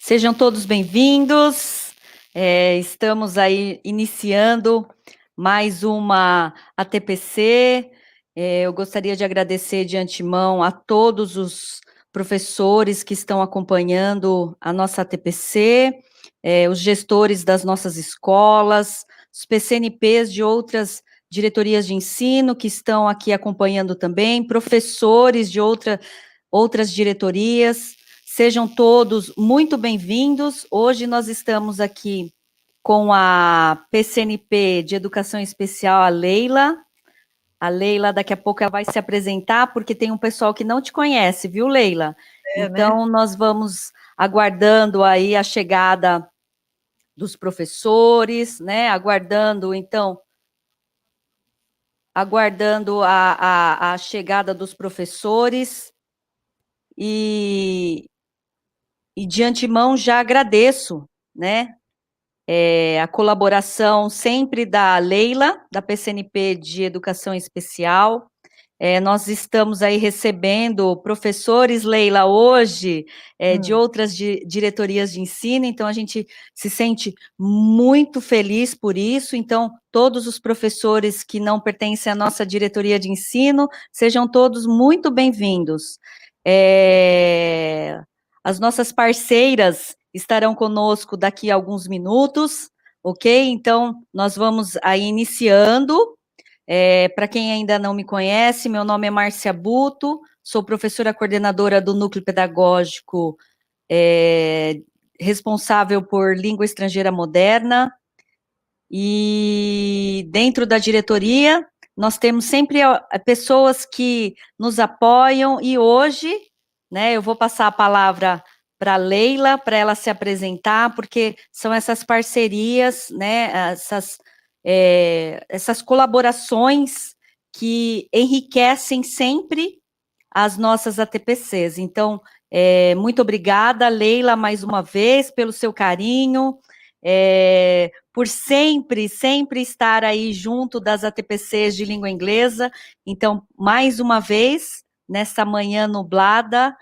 Sejam todos bem-vindos. Estamos aí iniciando mais uma ATPC. Eu gostaria de agradecer de antemão a todos os professores que estão acompanhando a nossa ATPC, os gestores das nossas escolas, os PCNPs de outras diretorias de ensino que estão aqui acompanhando também, professores de outras diretorias. Sejam todos muito bem-vindos. Hoje nós estamos aqui com a PCNP de Educação Especial, a Leila. A Leila, daqui a pouco, ela vai se apresentar, porque tem um pessoal que não te conhece, viu, Leila? Então, né? nós vamos aguardando aí a chegada dos professores, né? Aguardando a chegada dos professores. E de antemão já agradeço, né, a colaboração sempre da Leila, da PCNP de Educação Especial. Nós estamos aí recebendo professores, Leila, hoje, de outras diretorias de ensino, então a gente se sente muito feliz por isso. Então, todos os professores que não pertencem à nossa diretoria de ensino, sejam todos muito bem-vindos. As nossas parceiras estarão conosco daqui a alguns minutos, ok? Então, nós vamos aí iniciando. Para quem ainda não me conhece, meu nome é Márcia Buto, sou professora coordenadora do Núcleo Pedagógico, responsável por Língua Estrangeira Moderna, e dentro da diretoria, nós temos sempre pessoas que nos apoiam, e hoje, né, eu vou passar a palavra para a Leila, para ela se apresentar, porque são essas parcerias, né, essas colaborações que enriquecem sempre as nossas ATPCs. Então, muito obrigada, Leila, mais uma vez, pelo seu carinho, por sempre estar aí junto das ATPCs de língua inglesa. Então, mais uma vez, nessa manhã nublada,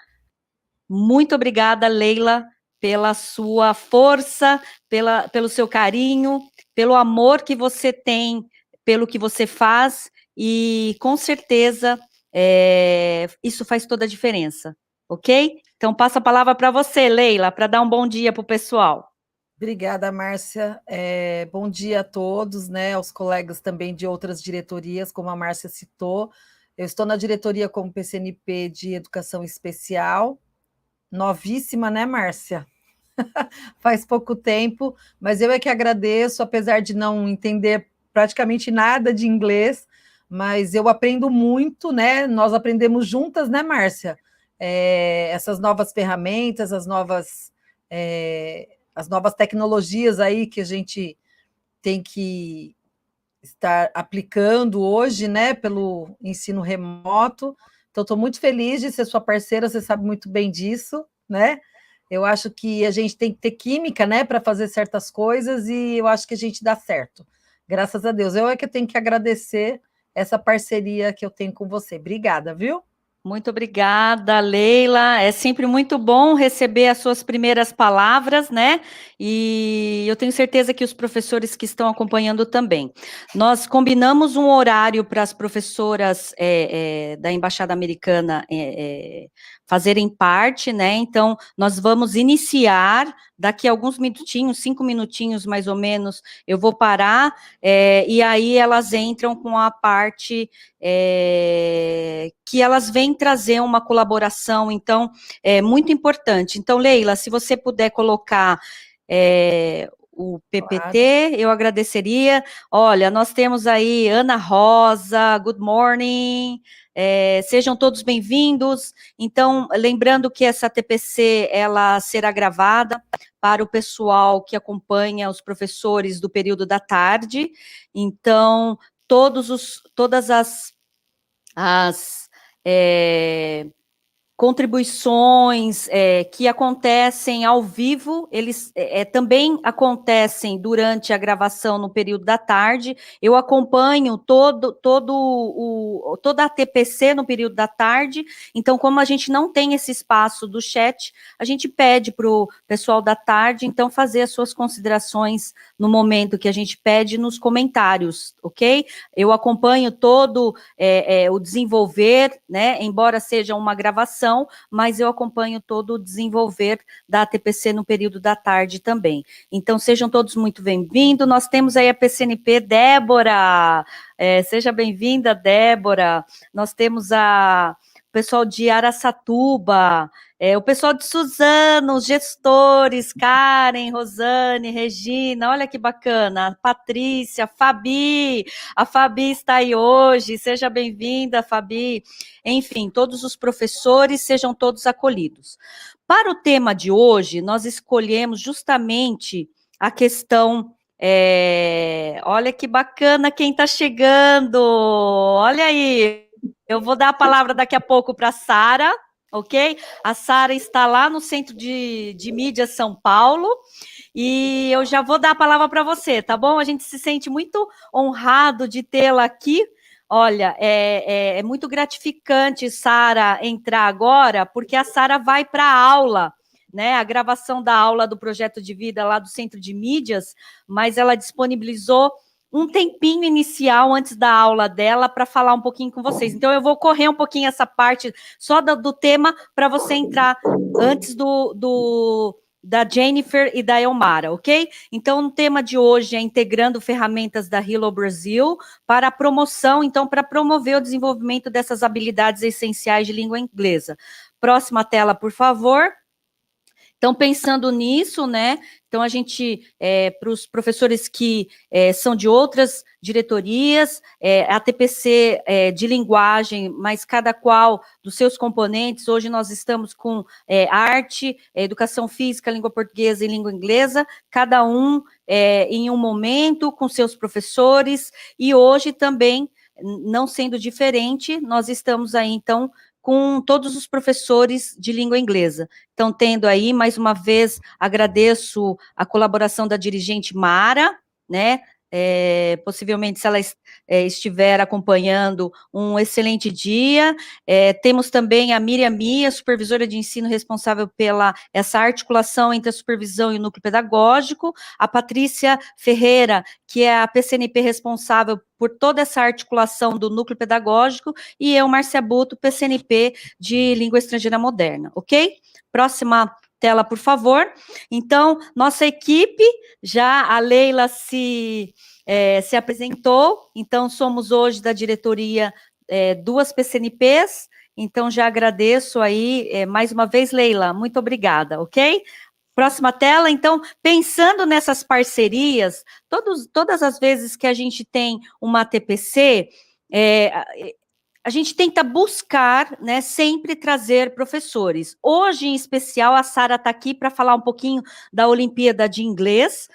muito obrigada, Leila, pela sua força, pelo seu carinho, pelo amor que você tem, pelo que você faz, e com certeza isso faz toda a diferença, ok? Então, passo a palavra para você, Leila, para dar um bom dia para o pessoal. Obrigada, Márcia. Bom dia a todos, né? Aos colegas também de outras diretorias, como a Márcia citou. Eu estou na diretoria como PCNP de Educação Especial, novíssima, né, Márcia? Faz pouco tempo, mas eu é que agradeço, apesar de não entender praticamente nada de inglês, mas eu aprendo muito, né? Nós aprendemos juntas, né, Márcia? Essas novas ferramentas, as novas tecnologias aí que a gente tem que estar aplicando hoje, né, pelo ensino remoto. Então, estou muito feliz de ser sua parceira, você sabe muito bem disso, né? Eu acho que a gente tem que ter química, né, para fazer certas coisas, e eu acho que a gente dá certo. Graças a Deus. Eu é que tenho que agradecer essa parceria que eu tenho com você. Obrigada, viu? Muito obrigada, Leila. É sempre muito bom receber as suas primeiras palavras, né? E eu tenho certeza que os professores que estão acompanhando também. Nós combinamos um horário para as professoras da Embaixada Americana fazerem parte, né? Então, nós vamos iniciar daqui a alguns minutinhos, 5 minutinhos mais ou menos, eu vou parar, e aí elas entram com a parte que elas vêm trazer uma colaboração. Então, é muito importante. Então, Leila, se você puder colocar o PPT, Claro. eu agradeceria. Olha, nós temos aí Ana Rosa, good morning, sejam todos bem-vindos. Então, lembrando que essa TPC, ela será gravada para o pessoal que acompanha os professores do período da tarde. Então, todas as contribuições que acontecem ao vivo, eles também acontecem durante a gravação no período da tarde. Eu acompanho toda a ATPC no período da tarde, então, como a gente não tem esse espaço do chat, a gente pede para o pessoal da tarde, então, fazer as suas considerações no momento que a gente pede nos comentários, ok? Eu acompanho todo o desenvolver, né, embora seja uma gravação, mas eu acompanho todo o desenvolver da ATPC no período da tarde também. Então, sejam todos muito bem-vindos. Nós temos aí a PCNP Débora. Seja bem-vinda, Débora. Nós temos o pessoal de Araçatuba, o pessoal de Suzano, os gestores, Karen, Rosane, Regina, olha que bacana, Patrícia, Fabi, a Fabi está aí hoje, seja bem-vinda, Fabi. Enfim, todos os professores, sejam todos acolhidos. Para o tema de hoje, nós escolhemos justamente a questão, olha que bacana quem está chegando, olha aí, eu vou dar a palavra daqui a pouco para a Sara, ok? A Sara está lá no Centro de Mídia São Paulo, e eu já vou dar a palavra para você, tá bom? A gente se sente muito honrado de tê-la aqui. Olha, é muito gratificante, Sara, entrar agora, porque a Sara vai para a aula, né? A gravação da aula do projeto de vida lá do Centro de Mídias, mas ela disponibilizou um tempinho inicial antes da aula dela para falar um pouquinho com vocês. Então, eu vou correr um pouquinho essa parte só do tema para você entrar antes da Jennifer e da Helmara, ok? Então, o tema de hoje é integrando ferramentas da RELOBrazil para a promoção, então, para promover o desenvolvimento dessas habilidades essenciais de língua inglesa. Próxima tela, por favor. Então, pensando nisso, né, então a gente, para os professores que são de outras diretorias, a TPC de linguagem, mas cada qual dos seus componentes, hoje nós estamos com arte, educação física, língua portuguesa e língua inglesa, cada um em um momento, com seus professores, e hoje também, não sendo diferente, nós estamos aí, então, com todos os professores de língua inglesa. Então, tendo aí, mais uma vez, agradeço a colaboração da dirigente Mara, né, possivelmente, se ela estiver acompanhando, um excelente dia. Temos também a Miriam Mia, supervisora de ensino responsável pela essa articulação entre a supervisão e o núcleo pedagógico, a Patrícia Ferreira, que é a PCNP responsável por toda essa articulação do núcleo pedagógico, e eu, Márcia Buto, PCNP de língua estrangeira moderna, ok? Próxima tela, por favor. Então, nossa equipe, já a Leila se apresentou, então somos hoje da diretoria 2 PCNPs, então já agradeço aí, mais uma vez, Leila, muito obrigada, ok? Próxima tela, então, pensando nessas parcerias, todas as vezes que a gente tem uma TPC, a gente tenta buscar, né, sempre trazer professores. Hoje, em especial, a Sara está aqui para falar um pouquinho da Olimpíada de Inglês.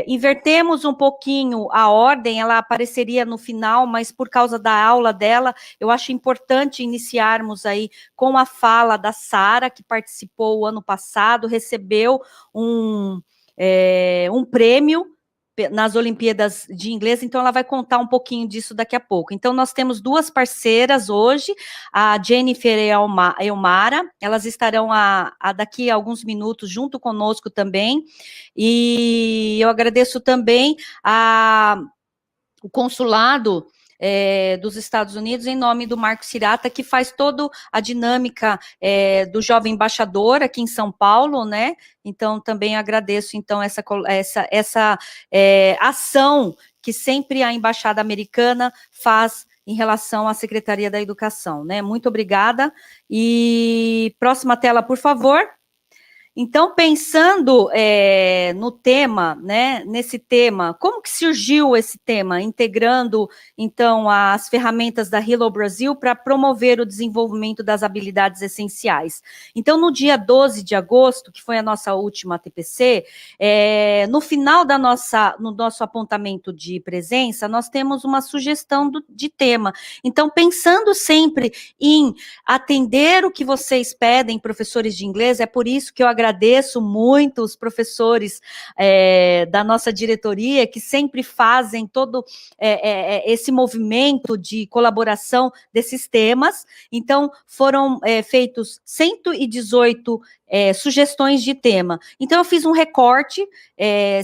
Invertemos um pouquinho a ordem, ela apareceria no final, mas por causa da aula dela, eu acho importante iniciarmos aí com a fala da Sara, que participou o ano passado, recebeu um prêmio nas Olimpíadas de Inglês, então ela vai contar um pouquinho disso daqui a pouco. Então, nós temos 2 parceiras hoje, a Jennifer e a Helmara, elas estarão daqui a alguns minutos junto conosco também, e eu agradeço também o consulado dos Estados Unidos, em nome do Marco Cirata, que faz toda a dinâmica do jovem embaixador aqui em São Paulo, né? Então, também agradeço, então, essa ação que sempre a Embaixada Americana faz em relação à Secretaria da Educação, né? Muito obrigada. E próxima tela, por favor. Então, pensando no tema, né, nesse tema, como que surgiu esse tema? Integrando, então, as ferramentas da RELOBrazil para promover o desenvolvimento das habilidades essenciais. Então, no dia 12 de agosto, que foi a nossa última ATPC, no final no nosso apontamento de presença, nós temos uma sugestão de tema. Então, pensando sempre em atender o que vocês pedem, professores de inglês, é por isso que eu agradeço muito os professores da nossa diretoria, que sempre fazem todo esse movimento de colaboração desses temas. Então, foram feitos 118 sugestões de tema. Então, eu fiz um recorte,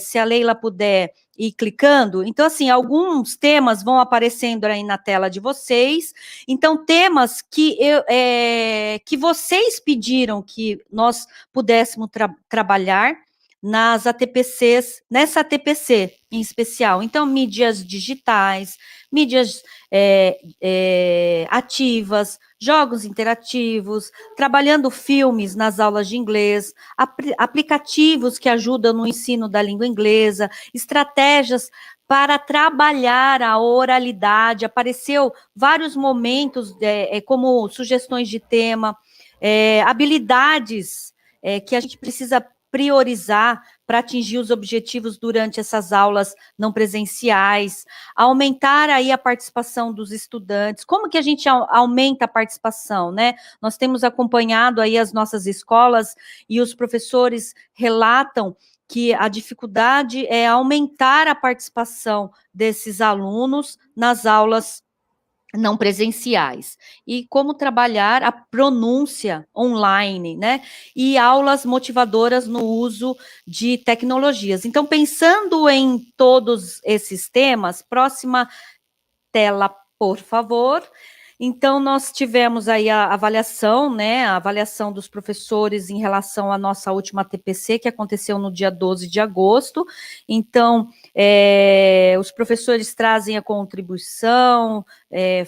se a Leila puder ir clicando. Então, assim, alguns temas vão aparecendo aí na tela de vocês. Então, temas que vocês pediram que nós pudéssemos trabalhar nas ATPCs, nessa ATPC em especial. Então, mídias digitais, mídias ativas, jogos interativos, trabalhando filmes nas aulas de inglês, aplicativos que ajudam no ensino da língua inglesa, estratégias para trabalhar a oralidade. Apareceu vários momentos como sugestões de tema, habilidades que a gente precisa priorizar para atingir os objetivos durante essas aulas não presenciais, aumentar aí a participação dos estudantes. Como que a gente aumenta a participação, né? Nós temos acompanhado aí as nossas escolas e os professores relatam que a dificuldade é aumentar a participação desses alunos nas aulas não presenciais, e como trabalhar a pronúncia online, né, e aulas motivadoras no uso de tecnologias. Então, pensando em todos esses temas, próxima tela, por favor. Então, nós tivemos aí a avaliação, né, a avaliação dos professores em relação à nossa última TPC, que aconteceu no dia 12 de agosto. Então, os professores trazem a contribuição,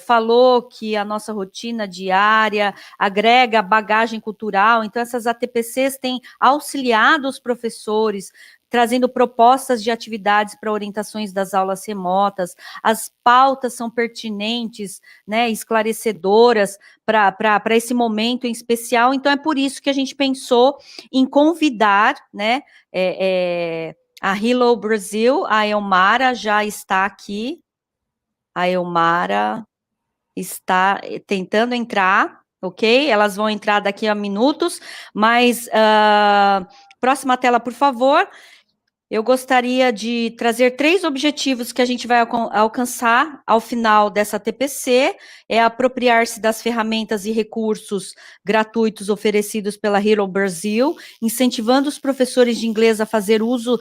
falou que a nossa rotina diária agrega bagagem cultural. Então, essas ATPCs têm auxiliado os professores, trazendo propostas de atividades para orientações das aulas remotas. As pautas são pertinentes, né, esclarecedoras para esse momento em especial. Então, é por isso que a gente pensou em convidar, né, a RELOBrazil, a Helmara já está aqui. A Helmara está tentando entrar, ok? Elas vão entrar daqui a minutos, mas próxima tela, por favor. Eu gostaria de trazer 3 objetivos que a gente vai alcançar ao final dessa TPC, apropriar-se das ferramentas e recursos gratuitos oferecidos pela RELOBrazil, incentivando os professores de inglês a fazer uso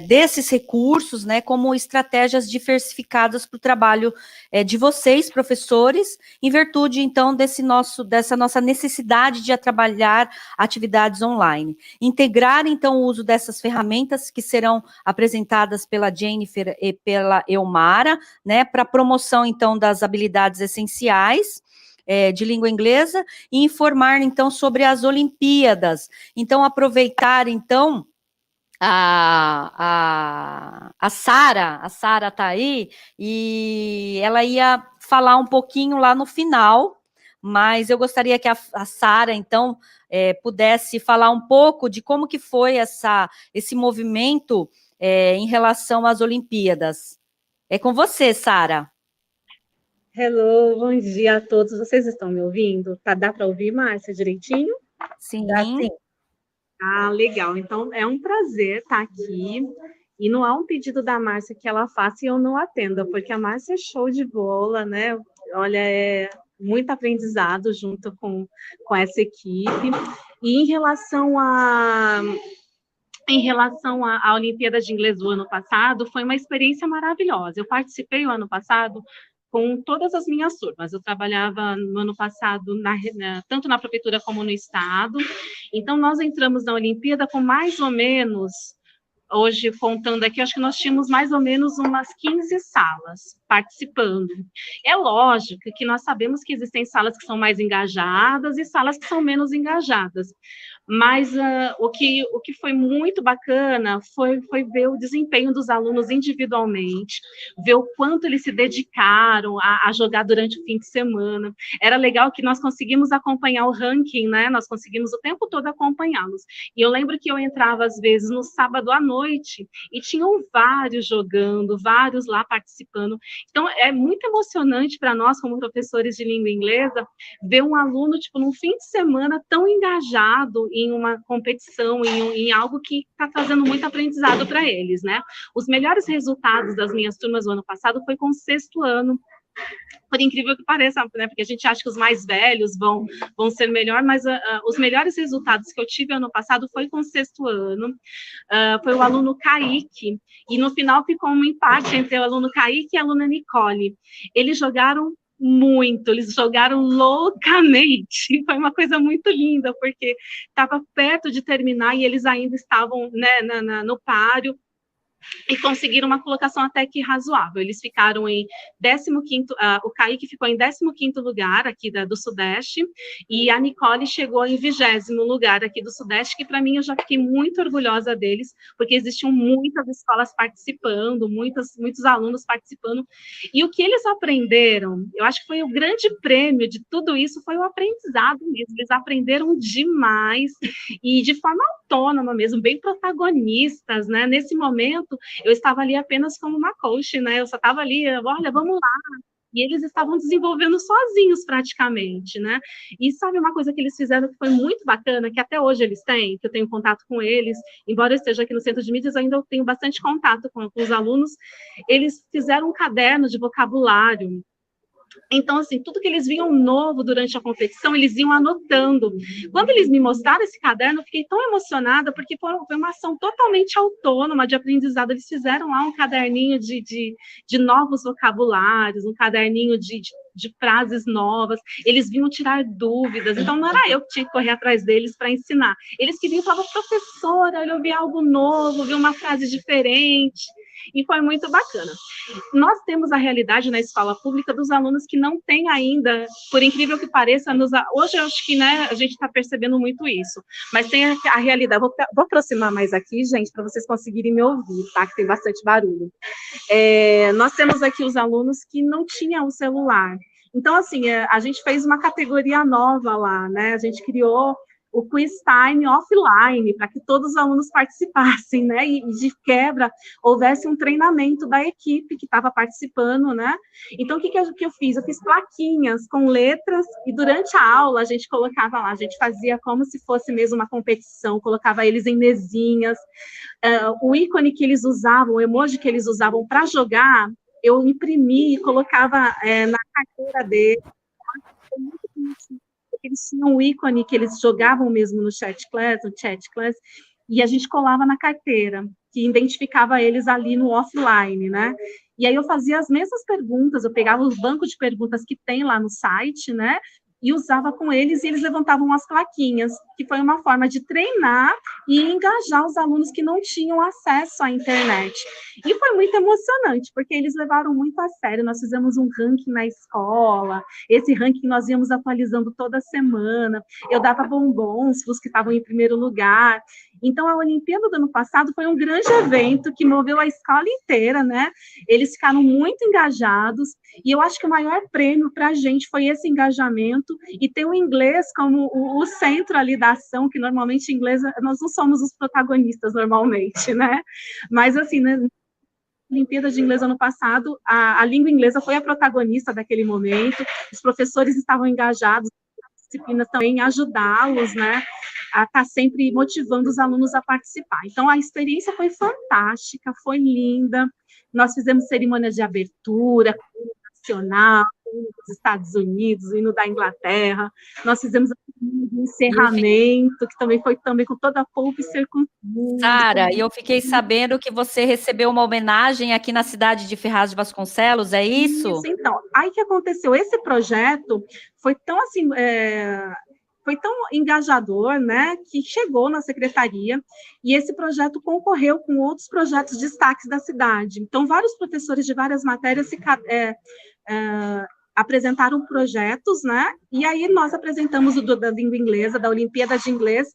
desses recursos, né, como estratégias diversificadas para o trabalho de vocês, professores, em virtude, então, dessa nossa necessidade de trabalhar atividades online. Integrar, então, o uso dessas ferramentas que serão apresentadas pela Jennifer e pela Helmara, né, para promoção, então, das habilidades essenciais de língua inglesa, e informar, então, sobre as Olimpíadas. Então, aproveitar, então, a Sara está aí, e ela ia falar um pouquinho lá no final, mas eu gostaria que a Sara, então, pudesse falar um pouco de como que foi esse movimento em relação às Olimpíadas. É com você, Sara. Hello, bom dia a todos. Vocês estão me ouvindo? Dá para ouvir, Márcia, direitinho? Sim. Dá sim. Ah, legal. Então, é um prazer estar aqui. E não há um pedido da Márcia que ela faça e eu não atenda, porque a Márcia é show de bola, né? Olha, é muito aprendizado junto com essa equipe. E em relação à Olimpíada de Inglês do ano passado, foi uma experiência maravilhosa. Eu participei o ano passado com todas as minhas turmas. Eu trabalhava no ano passado tanto na prefeitura como no estado. Então, nós entramos na Olimpíada com mais ou menos, hoje contando aqui, acho que nós tínhamos mais ou menos umas 15 salas participando. É lógico que nós sabemos que existem salas que são mais engajadas e salas que são menos engajadas, Mas o que foi muito bacana foi ver o desempenho dos alunos individualmente, ver o quanto eles se dedicaram a jogar durante o fim de semana. Era legal que nós conseguimos acompanhar o ranking, né? Nós conseguimos o tempo todo acompanhá-los. E eu lembro que eu entrava, às vezes, no sábado à noite, e tinham vários jogando, vários lá participando. Então, é muito emocionante para nós, como professores de língua inglesa, ver um aluno, tipo, num fim de semana tão engajado em uma competição, em algo que está trazendo muito aprendizado para eles, né? Os melhores resultados das minhas turmas do ano passado foi com o 6º ano, por incrível que pareça, né? Porque a gente acha que os mais velhos vão ser melhor, mas os melhores resultados que eu tive ano passado foi com o 6º ano, foi o aluno Kaique, e no final ficou um empate entre o aluno Kaique e a aluna Nicole. Eles jogaram muito, eles jogaram loucamente, foi uma coisa muito linda, porque estava perto de terminar e eles ainda estavam, né, no páreo, e conseguiram uma colocação até que razoável. Eles ficaram em 15º, o Kaique ficou em 15º lugar aqui do Sudeste, e a Nicole chegou em 20º lugar aqui do Sudeste, que para mim eu já fiquei muito orgulhosa deles, porque existiam muitas escolas participando, muitos alunos participando, e o que eles aprenderam, eu acho que foi o grande prêmio de tudo isso, foi o aprendizado mesmo. Eles aprenderam demais, e de forma autônoma mesmo, bem protagonistas, né? Nesse momento, eu estava ali apenas como uma coach, né? Eu só estava ali, olha, vamos lá. E eles estavam desenvolvendo sozinhos, praticamente, né? E sabe uma coisa que eles fizeram que foi muito bacana, que até hoje eles têm, que eu tenho contato com eles, embora eu esteja aqui no Centro de Mídias, ainda eu tenho bastante contato com os alunos. Eles fizeram um caderno de vocabulário. Então, assim, tudo que eles viam novo durante a competição, eles iam anotando. Quando eles me mostraram esse caderno, eu fiquei tão emocionada, porque foi uma ação totalmente autônoma de aprendizado. Eles fizeram lá um caderninho de novos vocabulários, um caderninho de frases novas, eles vinham tirar dúvidas, então não era eu que tinha que correr atrás deles para ensinar. Eles queriam e falavam, professora, eu vi algo novo, vi uma frase diferente, e foi muito bacana. Nós temos a realidade na escola pública dos alunos que não têm ainda, por incrível que pareça, hoje eu acho que, né, a gente está percebendo muito isso, mas tem a realidade, vou aproximar mais aqui, gente, para vocês conseguirem me ouvir, tá, que tem bastante barulho. Nós temos aqui os alunos que não tinham o celular, então, assim, a gente fez uma categoria nova lá, né, a gente criou o quiz time offline, para que todos os alunos participassem, né, e de quebra houvesse um treinamento da equipe que estava participando, né. Então, o que eu fiz? Eu fiz plaquinhas com letras, e durante a aula a gente colocava lá, a gente fazia como se fosse mesmo uma competição, colocava eles em mesinhas, o ícone que eles usavam, o emoji que eles usavam para jogar, eu imprimi e colocava na carteira deles. Foi muito bonitinho. Eles tinham um ícone que eles jogavam mesmo no chat class, e a gente colava na carteira, que identificava eles ali no offline, né? E aí eu fazia as mesmas perguntas, eu pegava os bancos de perguntas que tem lá no site, né? E usava com eles, e eles levantavam as plaquinhas, que foi uma forma de treinar e engajar os alunos que não tinham acesso à internet. E foi muito emocionante, porque eles levaram muito a sério. Nós fizemos um ranking na escola, esse ranking nós íamos atualizando toda semana, eu dava bombons para os que estavam em primeiro lugar. Então, a Olimpíada do ano passado foi um grande evento que moveu a escola inteira, né? Eles ficaram muito engajados, e eu acho que o maior prêmio para a gente foi esse engajamento, e ter o inglês como o centro ali da ação, que normalmente inglesa, nós não somos os protagonistas normalmente, né? Mas, assim, né? Olimpíada de Inglês ano passado, a língua inglesa foi a protagonista daquele momento, os professores estavam engajados, as disciplinas também, ajudá-los, né, a estar sempre motivando os alunos a participar. Então, a experiência foi fantástica, foi linda, nós fizemos cerimônia de abertura, nacional, dos Estados Unidos, o hino da Inglaterra, nós fizemos um encerramento, que também foi com toda a pompa e circunstância. Sara, eu fiquei sabendo que você recebeu uma homenagem aqui na cidade de Ferraz de Vasconcelos, é isso? Isso, então, aí que aconteceu, esse projeto foi tão assim, foi tão engajador, né, que chegou na secretaria, e esse projeto concorreu com outros projetos destaques da cidade. Então, vários professores de várias matérias apresentaram projetos, né? E aí nós apresentamos o da língua inglesa, da Olimpíada de Inglês,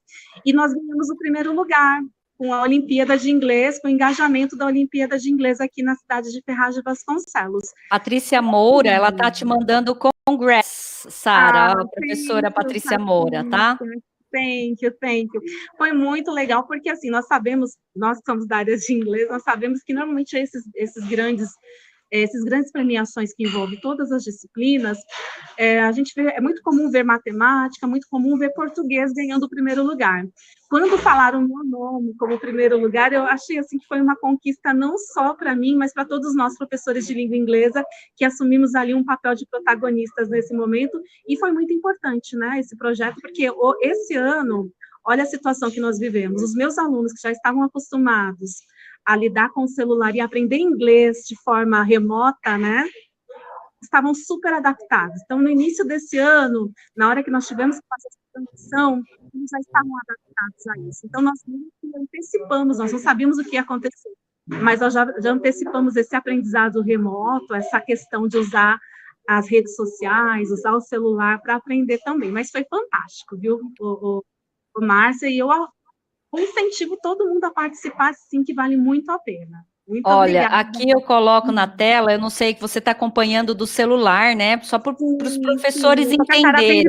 e nós ganhamos o primeiro lugar com a Olimpíada de Inglês, com o engajamento da Olimpíada de Inglês aqui na cidade de Ferraz de Vasconcelos. Patrícia Moura, ela tá te mandando congress, Sara, a professora Patrícia Moura, tá? Thank you. Foi muito legal, porque assim, nós sabemos, nós que somos da área de inglês, nós sabemos que normalmente esses grandes premiações que envolvem todas as disciplinas, a gente vê, é muito comum ver matemática, muito comum ver português ganhando o primeiro lugar. Quando falaram meu nome como primeiro lugar, eu achei assim que foi uma conquista não só para mim, mas para todos nós professores de língua inglesa, que assumimos ali um papel de protagonistas nesse momento, e foi muito importante, né, esse projeto, porque esse ano, olha a situação que nós vivemos, os meus alunos que já estavam acostumados a lidar com o celular e aprender inglês de forma remota, né, estavam super adaptados. Então, no início desse ano, na hora que nós tivemos que fazer essa transição, eles já estavam adaptados a isso. Então, nós antecipamos, nós não sabíamos o que ia acontecer, mas nós já antecipamos esse aprendizado remoto, essa questão de usar as redes sociais, usar o celular para aprender também. Mas foi fantástico, viu, o Márcia, e eu incentivo todo mundo a participar, sim, que vale muito a pena. Muito Olha, obrigada. aqui eu coloco na tela, eu não sei que você está acompanhando do celular, né? Só para os professores entenderem.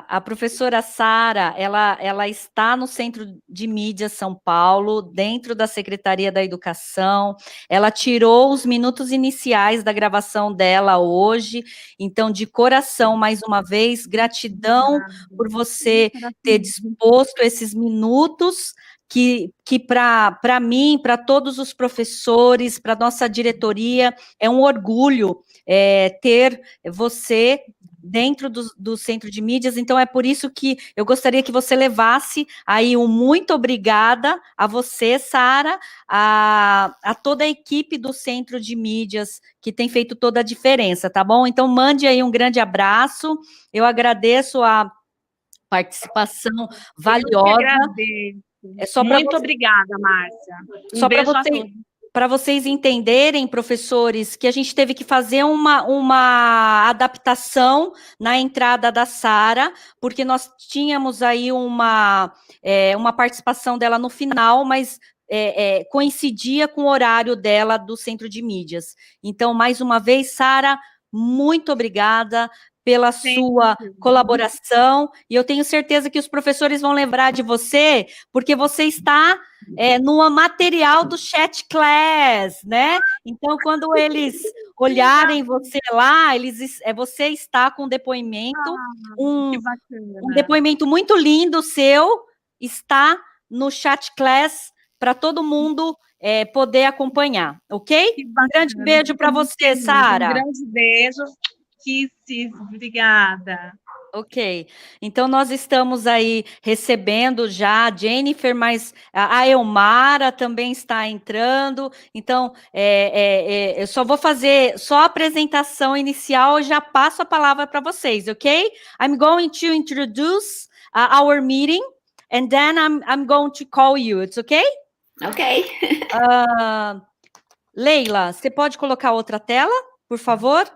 A professora Sara, ela está no Centro de Mídia São Paulo, dentro da Secretaria da Educação. Ela tirou os minutos iniciais da gravação dela hoje. Então, de coração, mais uma vez, gratidão por você ter disposto esses minutos que para mim, para todos os professores, para nossa diretoria, é um orgulho ter você dentro do Centro de Mídias. Então é por isso que eu gostaria que você levasse aí um muito obrigada a você, Sara, a toda a equipe do Centro de Mídias, que tem feito toda a diferença, tá bom? Então mande aí um grande abraço, eu agradeço a participação valiosa. Muito obrigada, Márcia. Só para vocês entenderem, professores, que a gente teve que fazer uma adaptação na entrada da Sara, porque nós tínhamos aí uma participação dela no final, mas coincidia com o horário dela do Centro de Mídias. Então, mais uma vez, Sara, muito obrigada pela sua colaboração, e eu tenho certeza que os professores vão lembrar de você, porque você está no material do chat class, né? Então, quando eles olharem você lá, você está com um depoimento, um depoimento muito lindo seu, está no chat class para todo mundo poder acompanhar, ok? Um grande beijo para você, Sara. Um grande beijo. Obrigada. Ok, então nós estamos aí recebendo já a Jennifer, mas a Helmara também está entrando, então eu só vou fazer só a apresentação inicial e já passo a palavra para vocês, ok? I'm going to introduce our meeting, and then I'm going to call you, it's okay? Ok. Leila, você pode colocar outra tela, por favor?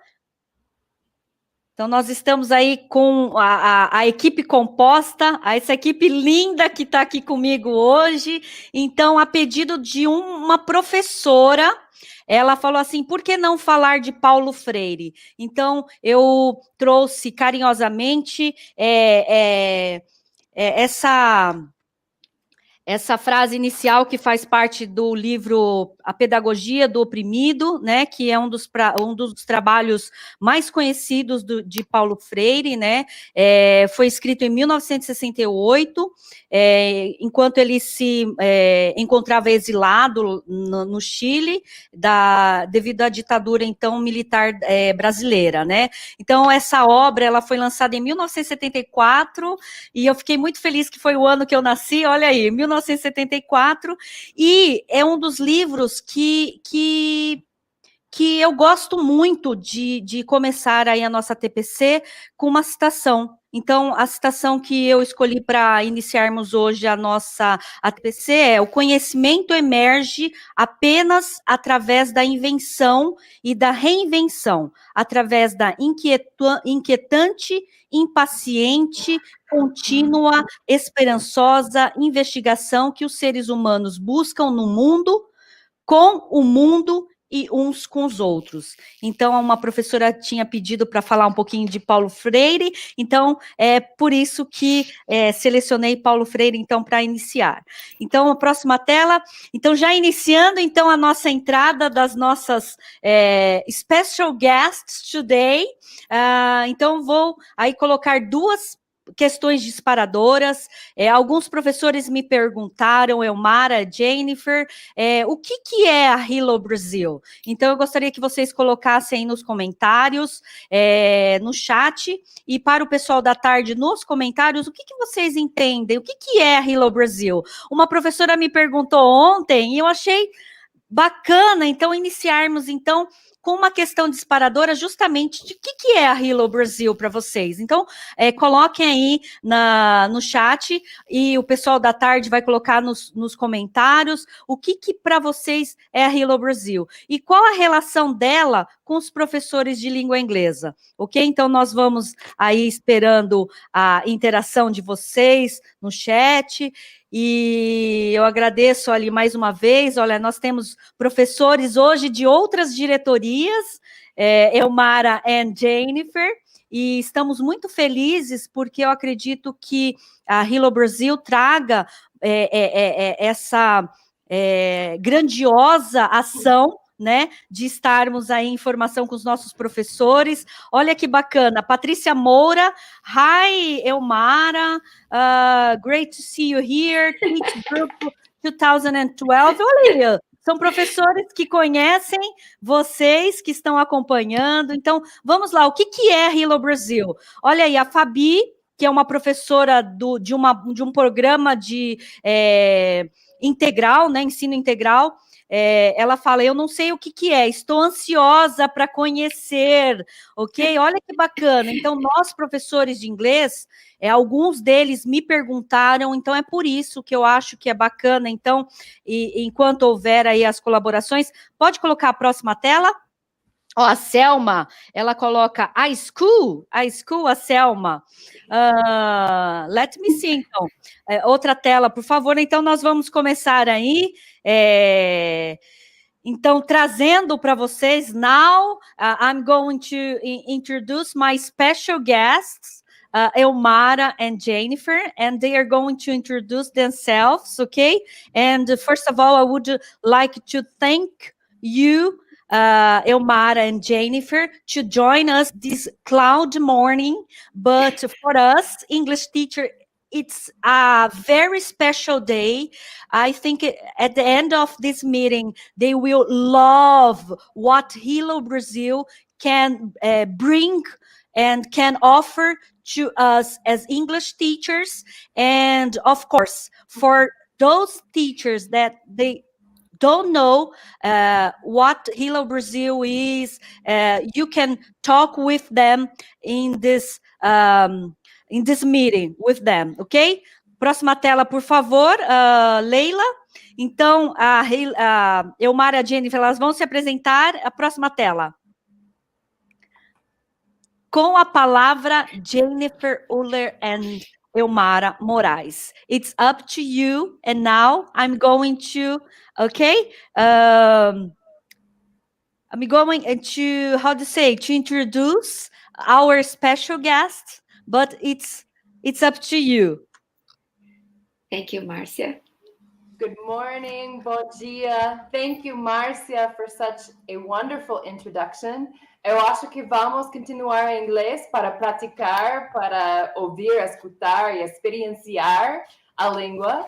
Então, nós estamos aí com a equipe composta, essa equipe linda que está aqui comigo hoje. Então, a pedido de uma professora, ela falou assim, por que não falar de Paulo Freire? Então, eu trouxe carinhosamente essa frase inicial que faz parte do livro A Pedagogia do Oprimido, né, que é um dos trabalhos mais conhecidos de Paulo Freire, né, foi escrito em 1968, enquanto ele se encontrava exilado no Chile, devido à ditadura, então, militar brasileira, né. Então, essa obra, ela foi lançada em 1974, e eu fiquei muito feliz que foi o ano que eu nasci, olha aí, 1974, e é um dos livros que eu gosto muito de começar aí a nossa TPC com uma citação. Então, a citação que eu escolhi para iniciarmos hoje a nossa ATPC é: o conhecimento emerge apenas através da invenção e da reinvenção, através da inquietante, impaciente, contínua, esperançosa investigação que os seres humanos buscam no mundo, com o mundo e uns com os outros. Então, uma professora tinha pedido para falar um pouquinho de Paulo Freire, então, é por isso que selecionei Paulo Freire, então, para iniciar. Então, a próxima tela. Então, já iniciando, então, a nossa entrada das nossas special guests today. Então, vou aí colocar duas questões disparadoras. Alguns professores me perguntaram, Helmara, Jennifer, o que é a RELOBrazil? Então, eu gostaria que vocês colocassem nos comentários, no chat, e para o pessoal da tarde, nos comentários, o que vocês entendem? O que é a RELOBrazil? Uma professora me perguntou ontem, e eu achei bacana, então, iniciarmos, então, com uma questão disparadora, justamente de o que é a RELOBrazil para vocês. Então, coloquem aí no chat, e o pessoal da tarde vai colocar nos comentários o que para vocês é a RELOBrazil, e qual a relação dela com os professores de língua inglesa, ok? Então, nós vamos aí esperando a interação de vocês no chat, e eu agradeço ali mais uma vez. Olha, nós temos professores hoje de outras diretorias, Helmara e Jennifer, e estamos muito felizes porque eu acredito que a RELOBrazil traga essa grandiosa ação, né, de estarmos aí em formação com os nossos professores. Olha que bacana, Patrícia Moura, hi, Helmara, great to see you here, Teach Group 2012, olha aí, são professores que conhecem vocês, que estão acompanhando. Então, vamos lá, o que é a RELOBrazil? Olha aí, a Fabi, que é uma professora de um programa de integral, né, ensino integral, ela fala, eu não sei o que é, estou ansiosa para conhecer, ok? Olha que bacana. Então, nós, professores de inglês, alguns deles me perguntaram, então é por isso que eu acho que é bacana. Então, enquanto houver aí as colaborações, pode colocar a próxima tela? Ó, a Selma, ela coloca a school, a Selma. Let me see, então. Outra tela, por favor. Então, nós vamos começar aí. Então, trazendo para vocês, now, I'm going to introduce my special guests, Helmara and Jennifer, and they are going to introduce themselves, okay? And first of all, I would like to thank you, Helmara and Jennifer, to join us this cloud morning. But for us, English teacher, it's a very special day. I think at the end of this meeting, they will love what RELOBrazil can bring and can offer to us as English teachers. And of course, for those teachers that they don't know what RELOBrazil is, you can talk with them in this meeting with them, ok? Próxima tela, por favor, Leila. Então, a Helmara e a Jennifer, elas vão se apresentar. A próxima tela. Com a palavra Jennifer Uhler and Helmara Moraes. It's up to you, and now I'm going to, okay? I'm going to, to introduce our special guest, but it's up to you. Thank you, Marcia. Good morning, bom dia. Thank you, Marcia, for such a wonderful introduction. Eu acho que vamos continuar em inglês para praticar, para ouvir, escutar e experienciar a língua.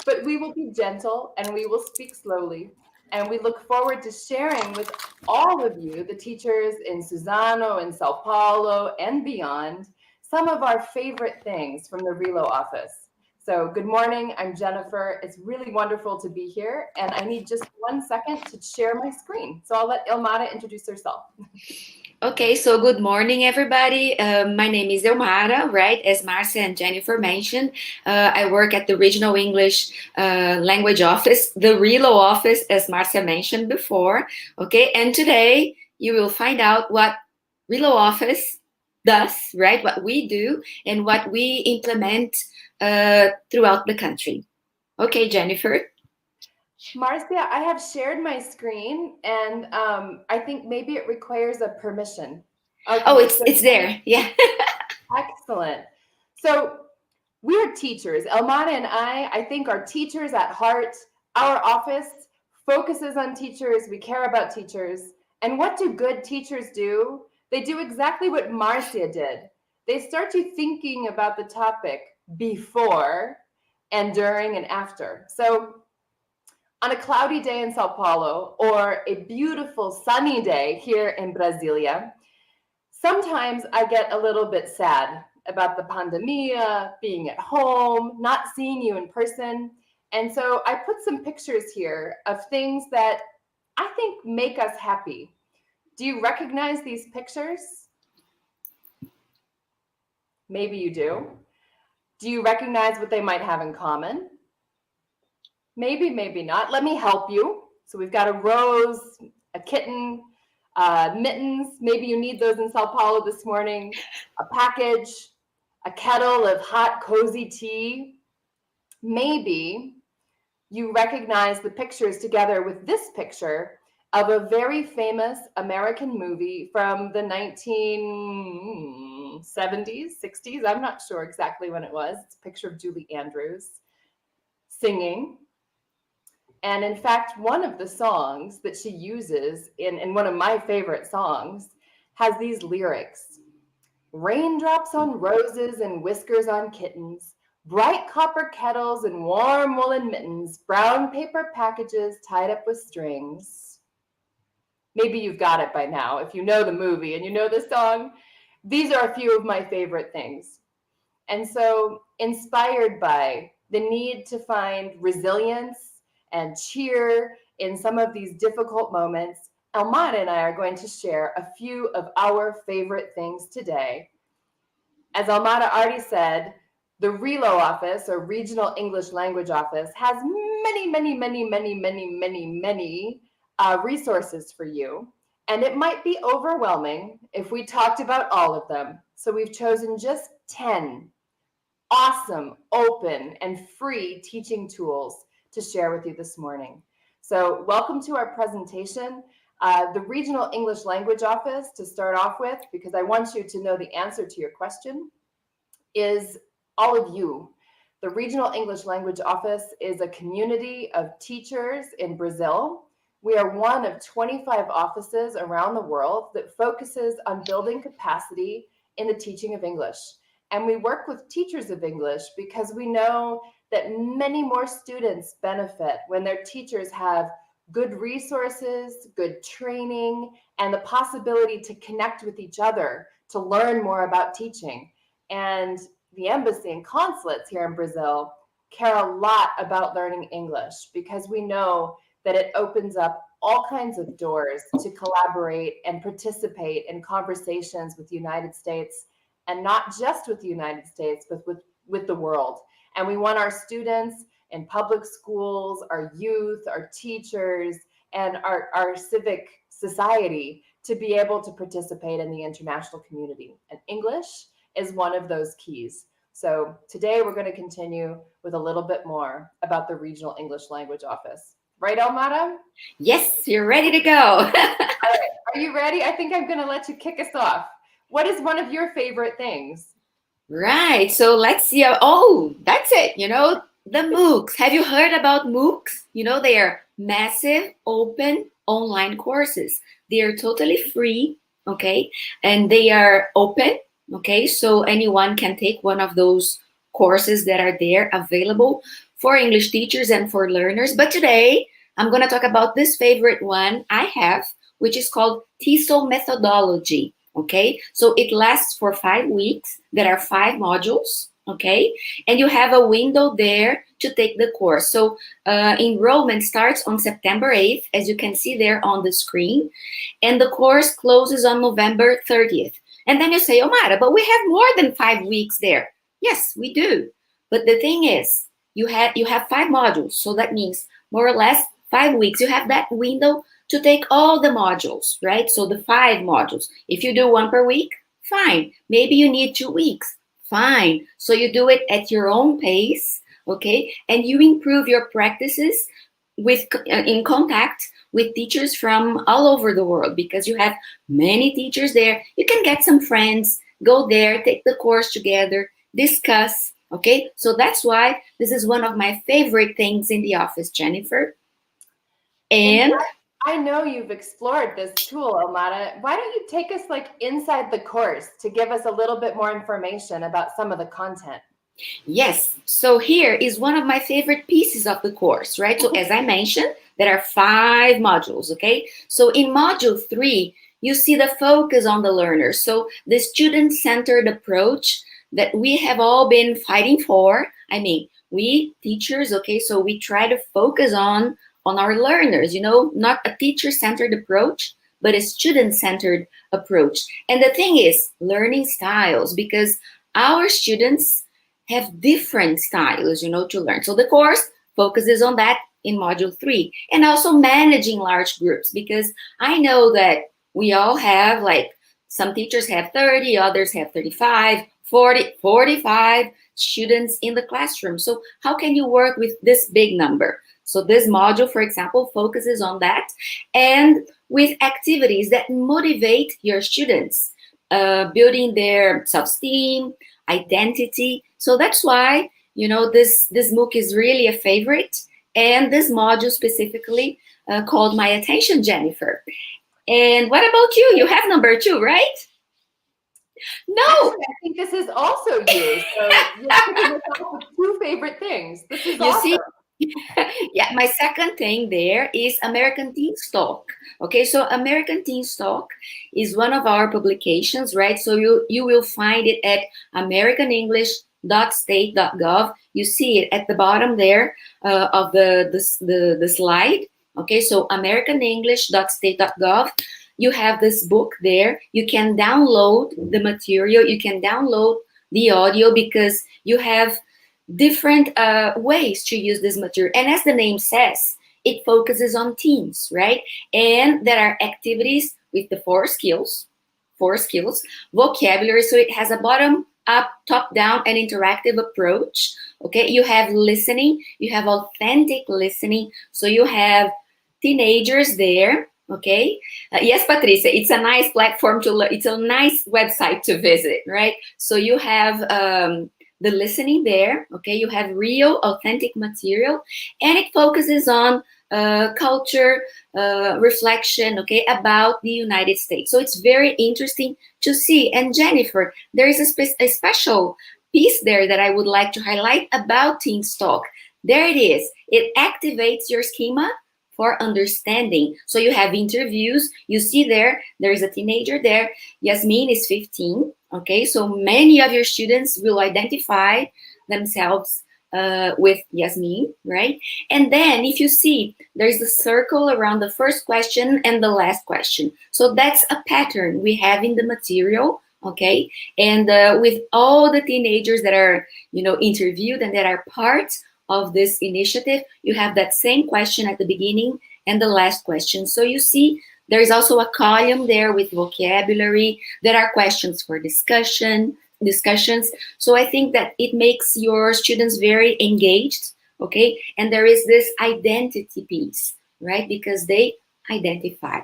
But we will be gentle and we will speak slowly. And we look forward to sharing with all of you, the teachers in Suzano, in Sao Paulo, and beyond, some of our favorite things from the RELO office. So good morning, I'm Jennifer. It's really wonderful to be here, and I need just 1 second to share my screen. So I'll let Helmara introduce herself. Okay, so good morning, everybody. My name is Helmara, right? As Marcia and Jennifer mentioned, I work at the Regional English Language Office, the RELO office, as Marcia mentioned before. Okay, and today you will find out what RELO office does, right? What we do and what we implement throughout the country. Okay, Jennifer. Marcia, I have shared my screen, and I think maybe it requires a permission. Okay, oh, it's there. Yeah. Excellent. So we are teachers. Helmara and I think, are teachers at heart. Our office focuses on teachers. We care about teachers. And what do good teachers do? They do exactly what Marcia did. They start you thinking about the topic before and during and after. So on a cloudy day in Sao Paulo or a beautiful sunny day here in Brasilia, sometimes I get a little bit sad about the pandemia, being at home, not seeing you in person. And so I put some pictures here of things that I think make us happy. Do you recognize these pictures? Maybe you do. Do you recognize what they might have in common? Maybe, maybe not. Let me help you. So we've got a rose, a kitten, mittens. Maybe you need those in Sao Paulo this morning. A package, a kettle of hot, cozy tea. Maybe you recognize the pictures together with this picture of a very famous American movie from the 1970s, 60s. I'm not sure exactly when it was. It's a picture of Julie Andrews singing. And in fact, one of the songs that she uses in one of my favorite songs has these lyrics. Raindrops on roses and whiskers on kittens, bright copper kettles and warm woolen mittens, brown paper packages tied up with strings. Maybe you've got it by now. If you know the movie and you know the song, these are a few of my favorite things. And so, inspired by the need to find resilience and cheer in some of these difficult moments, Helmara and I are going to share a few of our favorite things today. As Helmara already said, the RELO office, or Regional English Language Office, has many resources for you. And it might be overwhelming if we talked about all of them. So we've chosen just 10 awesome, open, and free teaching tools to share with you this morning. So welcome to our presentation. The Regional English Language Office, to start off with, because I want you to know the answer to your question, is all of you. The Regional English Language Office is a community of teachers in Brazil. We are one of 25 offices around the world that focuses on building capacity in the teaching of English. And we work with teachers of English because we know that many more students benefit when their teachers have good resources, good training, and the possibility to connect with each other to learn more about teaching. And the embassy and consulates here in Brazil care a lot about learning English because we know that it opens up all kinds of doors to collaborate and participate in conversations with the United States, and not just with the United States, but with the world. And we want our students in public schools, our youth, our teachers, and our civic society to be able to participate in the international community. And English is one of those keys. So today we're going to continue with a little bit more about the Regional English Language Office. Right, Helmara? Yes, you're ready to go. All right. Are you ready? I think I'm going to let you kick us off. What is one of your favorite things? Right, so let's see. Oh, that's it. You know, the MOOCs. Have you heard about MOOCs? You know, they are massive, open, online courses. They are totally free, okay? And they are open, okay? So anyone can take one of those courses that are there available for English teachers and for learners. But today, I'm going to talk about this favorite one I have, which is called TESOL Methodology. Okay, so it lasts for 5 weeks. There are 5 modules. okay? And you have a window there to take the course. So enrollment starts on September 8th, as you can see there on the screen, and the course closes on November 30th. And then you say, oh, Mara, but we have more than 5 weeks there. Yes, we do. But the thing is, you have 5 modules. So that means more or less 5 weeks. You have that window to take all the modules, right? So the 5 modules. If you do 1 per week, fine. Maybe you need 2 weeks. Fine. So you do it at your own pace, okay? And you improve your practices in contact with teachers from all over the world, because you have many teachers there. You can get some friends, go there, take the course together, discuss, okay? So that's why this is one of my favorite things in the office, Jennifer. And I know you've explored this tool, Helmara. Why don't you take us like inside the course to give us a little bit more information about some of the content? Yes, so here is one of my favorite pieces of the course, right? So as I mentioned, there are 5 modules, okay? So in module 3, you see the focus on the learner. So the student-centered approach that we have all been fighting for. I mean, we teachers, okay, so we try to focus on our learners, you know, not a teacher-centered approach, but a student-centered approach. And the thing is, learning styles, because our students have different styles, you know, to learn. So the course focuses on that in module 3, and also managing large groups, because I know that we all have, like, some teachers have 30, others have 35, 40, 45 students in the classroom. So how can you work with this big number? So this module, for example, focuses on that, and with activities that motivate your students, building their self-esteem, identity. So that's why, you know, this MOOC is really a favorite, and this module specifically called my attention, Jennifer. And what about you? You have number 2, right? No. Actually, I think this is also you. So you're picking us up with 2 favorite things. This is awesome. See? Yeah, my second thing there is American Teens Talk. Okay, so American Teens Talk is one of our publications, right? So you will find it at americanenglish.state.gov. You see it at the bottom there of the slide. Okay, so americanenglish.state.gov. You have this book there. You can download the material. You can download the audio, because you have different ways to use this material. And as the name says, it focuses on teens, right? And there are activities with the 4 skills, vocabulary. So it has a bottom-up, top-down, and interactive approach. Okay, you have listening, you have authentic listening. So you have teenagers there. Okay. Yes, Patricia, it's a nice platform to learn. It's a nice website to visit, right? So you have the listening there. Okay. You have real, authentic material, and it focuses on culture, reflection, okay, about the United States. So it's very interesting to see. And Jennifer, there is a special piece there that I would like to highlight about Teens Talk. There it is. It activates your schema for understanding. So you have interviews. You see there is a teenager there. Yasmin is 15. Okay, so many of your students will identify themselves with Yasmin, right? And then if you see, there's a circle around the first question and the last question. So that's a pattern we have in the material, okay? And with all the teenagers that are, you know, interviewed and that are part of this initiative, you have that same question at the beginning and the last question. So you see, there's also a column there with vocabulary. There are questions for discussions. So I think that it makes your students very engaged, okay? And there is this identity piece, right? Because they identify.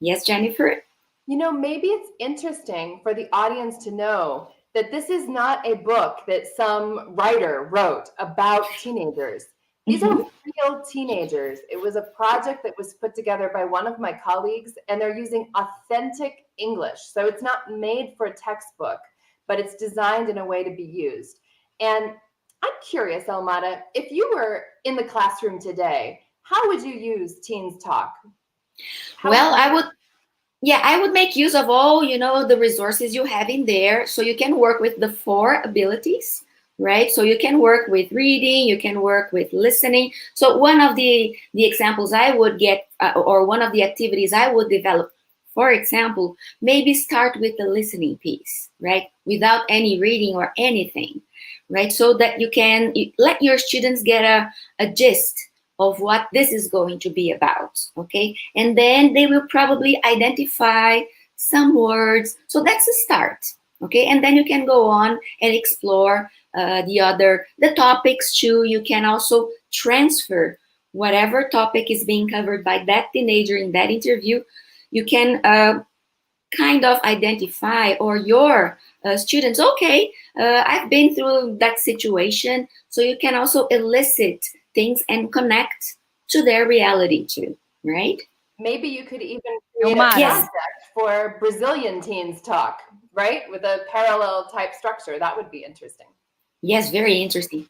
Yes, Jennifer? You know, maybe it's interesting for the audience to know that this is not a book that some writer wrote about teenagers. These are real teenagers. It was a project that was put together by one of my colleagues, and they're using authentic English. So it's not made for a textbook, but it's designed in a way to be used. And I'm curious, Helmara, if you were in the classroom today, how would you use Teens Talk? Well, I would make use of all, you know, the resources you have in there. So you can work with the 4 abilities, right? So you can work with reading, you can work with listening. So one of the examples I would get, or one of the activities I would develop, for example, maybe start with the listening piece, right? Without any reading or anything, right? So that you can let your students get a gist of what this is going to be about, okay? And then they will probably identify some words. So that's a start, okay? And then you can go on and explore the topics too. You can also transfer whatever topic is being covered by that teenager in that interview. You can kind of identify, or your students, okay, I've been through that situation. So you can also elicit things and connect to their reality too, right? Maybe you could even create a project for Brazilian teens talk, right? With a parallel type structure. That would be interesting. Yes, very interesting.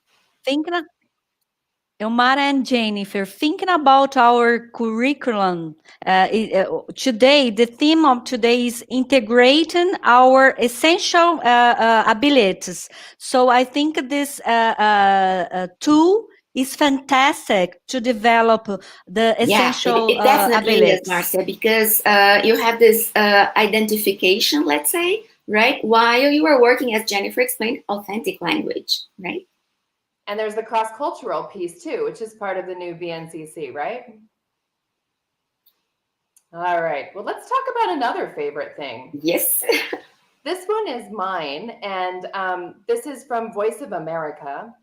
Helmara and Jennifer, thinking about our curriculum today, the theme of today is integrating our essential abilities. So I think this tool is fantastic to develop the essential it definitely abilities. is, Marcia, because you have this identification, let's say, right? While you are working, as Jennifer explained, authentic language, right? And there's the cross-cultural piece too, which is part of the new BNCC, right? All right, well, let's talk about another favorite thing. Yes. This one is mine, and this is from Voice of America.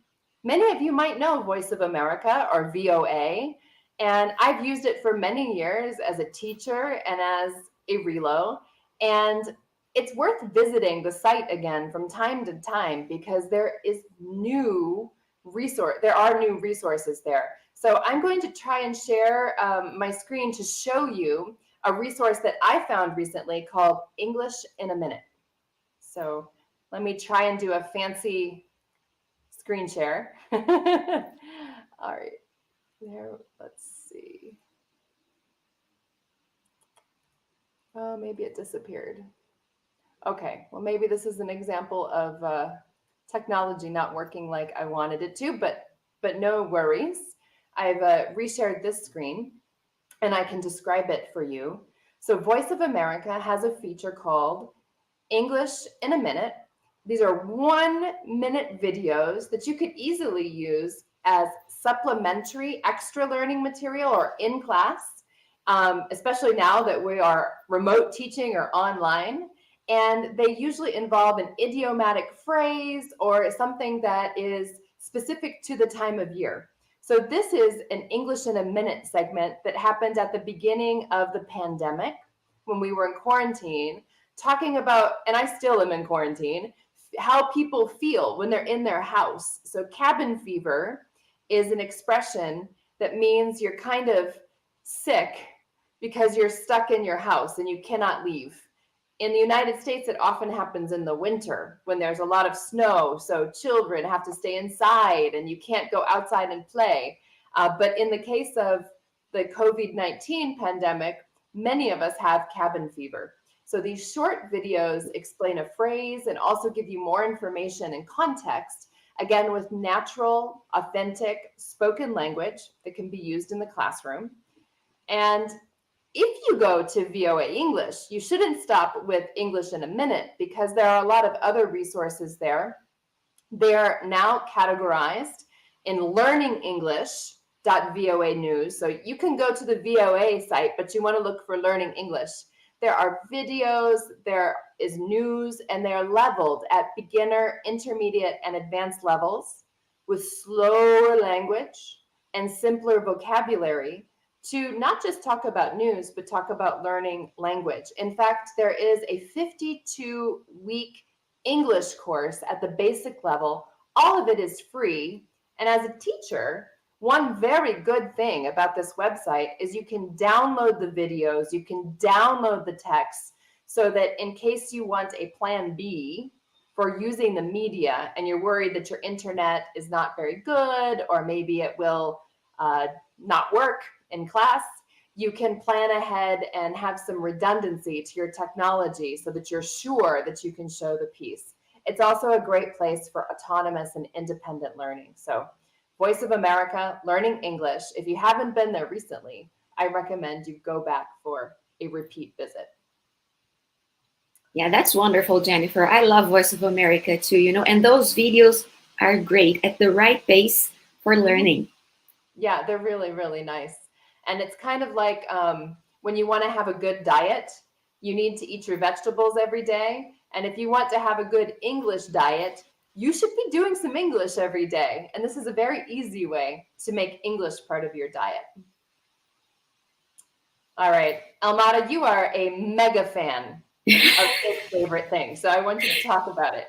Many of you might know Voice of America, or VOA, and I've used it for many years as a teacher and as a relo, and it's worth visiting the site again from time to time because there are new resources there. So I'm going to try and share my screen to show you a resource that I found recently called English in a Minute. So let me try and do a fancy screen share. All right, there, let's see. Oh, maybe it disappeared. Okay, well, maybe this is an example of technology not working like I wanted it to, but no worries. I've reshared this screen and I can describe it for you. So Voice of America has a feature called English in a Minute. These are 1-minute videos that you could easily use as supplementary extra learning material or in class, especially now that we are remote teaching or online. And they usually involve an idiomatic phrase or something that is specific to the time of year. So this is an English in a Minute segment that happened at the beginning of the pandemic when we were in quarantine, talking about, and I still am in quarantine, how people feel when they're in their house. So cabin fever is an expression that means you're kind of sick because you're stuck in your house and you cannot leave. In the United States, it often happens in the winter when there's a lot of snow, so children have to stay inside and you can't go outside and play. But in the case of the COVID-19 pandemic, many of us have cabin fever. So these short videos explain a phrase and also give you more information and context, again, with natural, authentic spoken language that can be used in the classroom. And if you go to VOA English, you shouldn't stop with English in a Minute because there are a lot of other resources there. They're now categorized in Learning English.voa news. So you can go to the VOA site, but you want to look for Learning English. There are videos, there is news, and they're leveled at beginner, intermediate, and advanced levels with slower language and simpler vocabulary to not just talk about news, but talk about learning language. In fact, there is a 52-week English course at the basic level. All of it is free. And as a teacher, one very good thing about this website is you can download the videos, you can download the text, so that in case you want a plan B for using the media and you're worried that your internet is not very good, or maybe it will not work in class, you can plan ahead and have some redundancy to your technology so that you're sure that you can show the piece. It's also a great place for autonomous and independent learning. So Voice of America, Learning English. If you haven't been there recently, I recommend you go back for a repeat visit. Yeah, that's wonderful, Jennifer. I love Voice of America too, you know, and those videos are great at the right pace for learning. Yeah, they're really, really nice. And it's kind of like when you want to have a good diet, you need to eat your vegetables every day. And if you want to have a good English diet, you should be doing some English every day. And this is a very easy way to make English part of your diet. All right, Helmara, you are a mega fan of his favorite thing. So I want you to talk about it.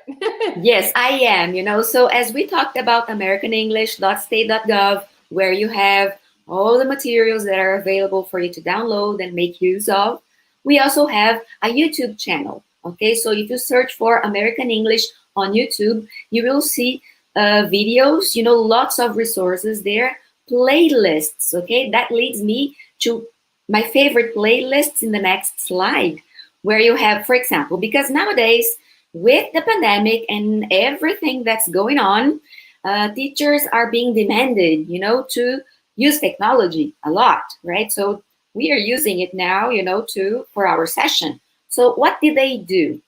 Yes, I am, you know. So as we talked about americanenglish.state.gov, where you have all the materials that are available for you to download and make use of, we also have a YouTube channel. Okay, so if you search for American English on YouTube, you will see videos, you know, lots of resources there, playlists. Okay, that leads me to my favorite playlists in the next slide, where you have, for example, because nowadays with the pandemic and everything that's going on, teachers are being demanded, you know, to use technology a lot, right? So we are using it now, you know, for our session. So what did they do?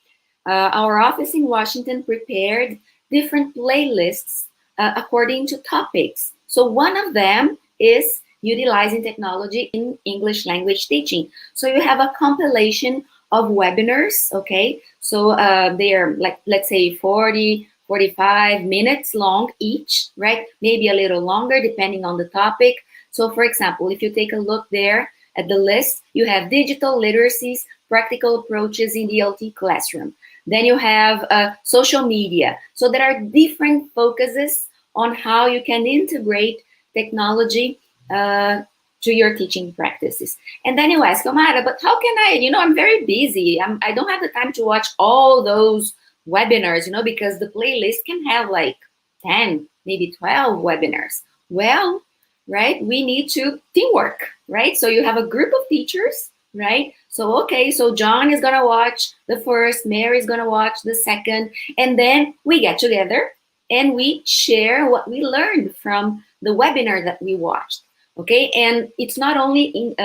Our office in Washington prepared different playlists according to topics. So one of them is utilizing technology in English language teaching. So you have a compilation of webinars, okay? So they are like, let's say 40, 45 minutes long each, right? Maybe a little longer depending on the topic. So for example, if you take a look there at the list, you have digital literacies, practical approaches in the LT classroom. Then you have social media. So there are different focuses on how you can integrate technology to your teaching practices. And then you ask, Helmara, but how can I, you know, I'm very busy. I don't have the time to watch all those webinars, you know, because the playlist can have like 10, maybe 12 webinars. Well, right, we need to teamwork, right? So you have a group of teachers, right? So, okay, so John is gonna watch the first, Mary is gonna watch the second, and then we get together and we share what we learned from the webinar that we watched. Okay, and it's not only in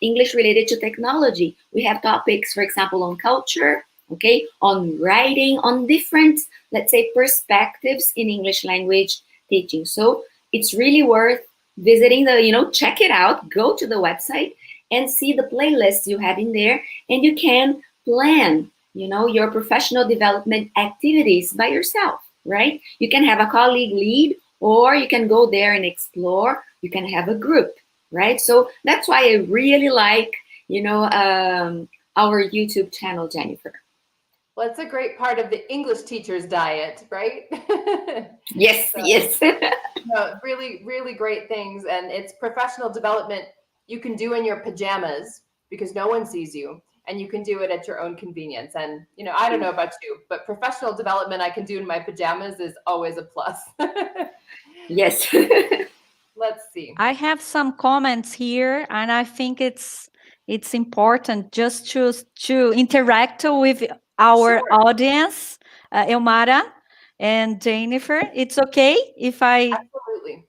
English related to technology. We have topics, for example, on culture, okay, on writing, on different, let's say, perspectives in English language teaching. So it's really worth visiting the, you know, check it out, go to the website and see the playlists you have in there, and you can plan, you know, your professional development activities by yourself, right? You can have a colleague lead, or you can go there and explore. You can have a group, right? So that's why I really like, you know, our YouTube channel, Jennifer. Well, it's a great part of the English teacher's diet, right? Yes, so, yes. No, really, really great things. And it's professional development you can do in your pajamas because no one sees you, and you can do it at your own convenience. And, you know, I don't know about you, but professional development I can do in my pajamas is always a plus. Yes. Let's see. I have some comments here, and I think it's important just to interact with our audience, Helmara and Jennifer. It's okay if I... Absolutely.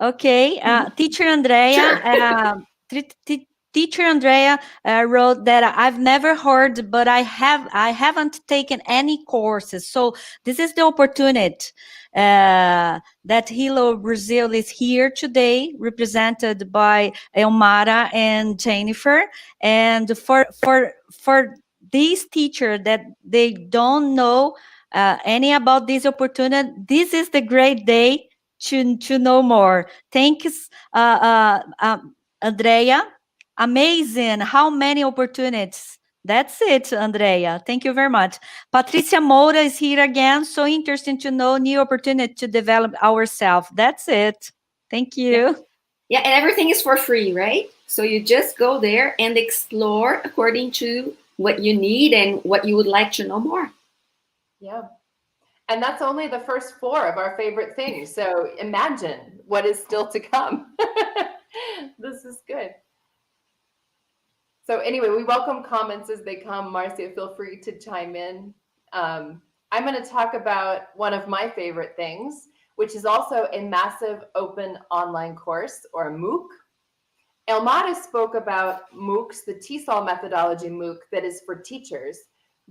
Okay. Teacher Andrea, Teacher Andrea wrote that I've never heard, but I haven't taken any courses. So this is the opportunity that RELOBrazil is here today, represented by Helmara and Jennifer. And for these teachers that they don't know any about this opportunity, this is the great day to know more. Thanks, Andrea. Amazing. How many opportunities. That's it, Andrea. Thank you very much. Patricia Moura is here again. So interesting to know new opportunity to develop ourselves. That's it. Thank you. Yeah, and everything is for free, right? So you just go there and explore according to what you need and what you would like to know more. Yeah. And that's only the first 4 of our favorite things. So imagine what is still to come. This is good. So anyway, we welcome comments as they come. Marcia, feel free to chime in. I'm going to talk about one of my favorite things, which is also a massive open online course, or a MOOC. Helmara spoke about MOOCs, the TESOL methodology MOOC that is for teachers,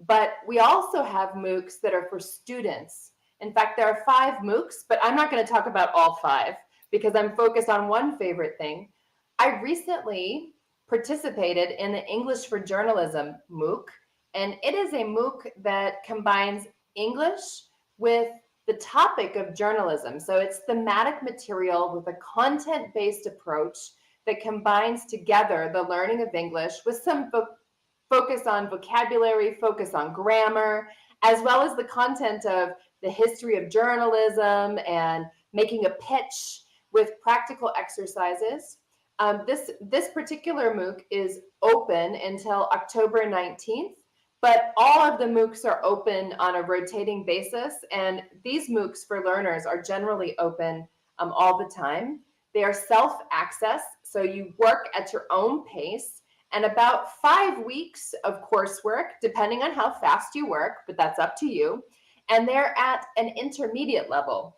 but we also have MOOCs that are for students. In fact, there are 5 MOOCs, but I'm not going to talk about all 5 because I'm focused on one favorite thing. I recently participated in the English for Journalism MOOC, and it is a MOOC that combines English with the topic of journalism. So it's thematic material with a content-based approach that combines together the learning of English with some focus on vocabulary, focus on grammar, as well as the content of the history of journalism and making a pitch with practical exercises. This particular MOOC is open until October 19th, but all of the MOOCs are open on a rotating basis, and these MOOCs for learners are generally open all the time. They are self-access, so you work at your own pace, and about 5 weeks of coursework, depending on how fast you work, but that's up to you. And they're at an intermediate level,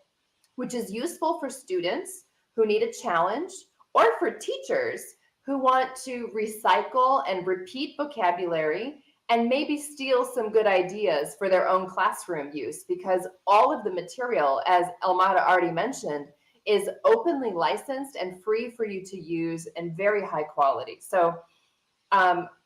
which is useful for students who need a challenge, or for teachers who want to recycle and repeat vocabulary and maybe steal some good ideas for their own classroom use, because all of the material, as Helmara already mentioned, is openly licensed and free for you to use and very high quality. So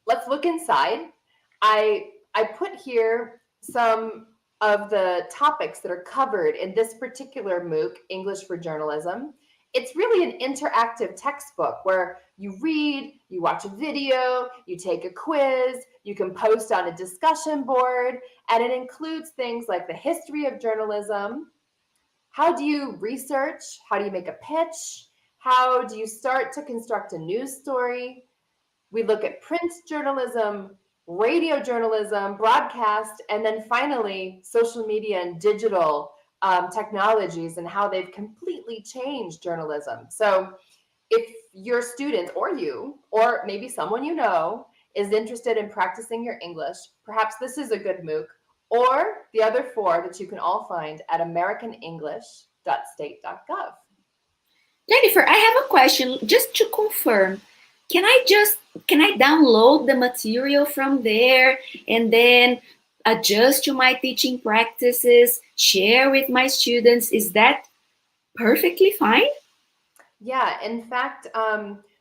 let's look inside. I put here some of the topics that are covered in this particular MOOC, English for Journalism. It's really an interactive textbook where you read, you watch a video, you take a quiz, you can post on a discussion board, and it includes things like the history of journalism. How do you research? How do you make a pitch? How do you start to construct a news story? We look at print journalism, radio journalism, broadcast, and then finally, social media and digital technologies and how they've completely changed journalism. So if your student or you, or maybe someone you know, is interested in practicing your English, perhaps this is a good MOOC, or the other 4 that you can all find at americanenglish.state.gov. Jennifer, I have a question just to confirm. Can I download the material from there and then adjust to my teaching practices, share with my students? Is that perfectly fine? Yeah, in fact,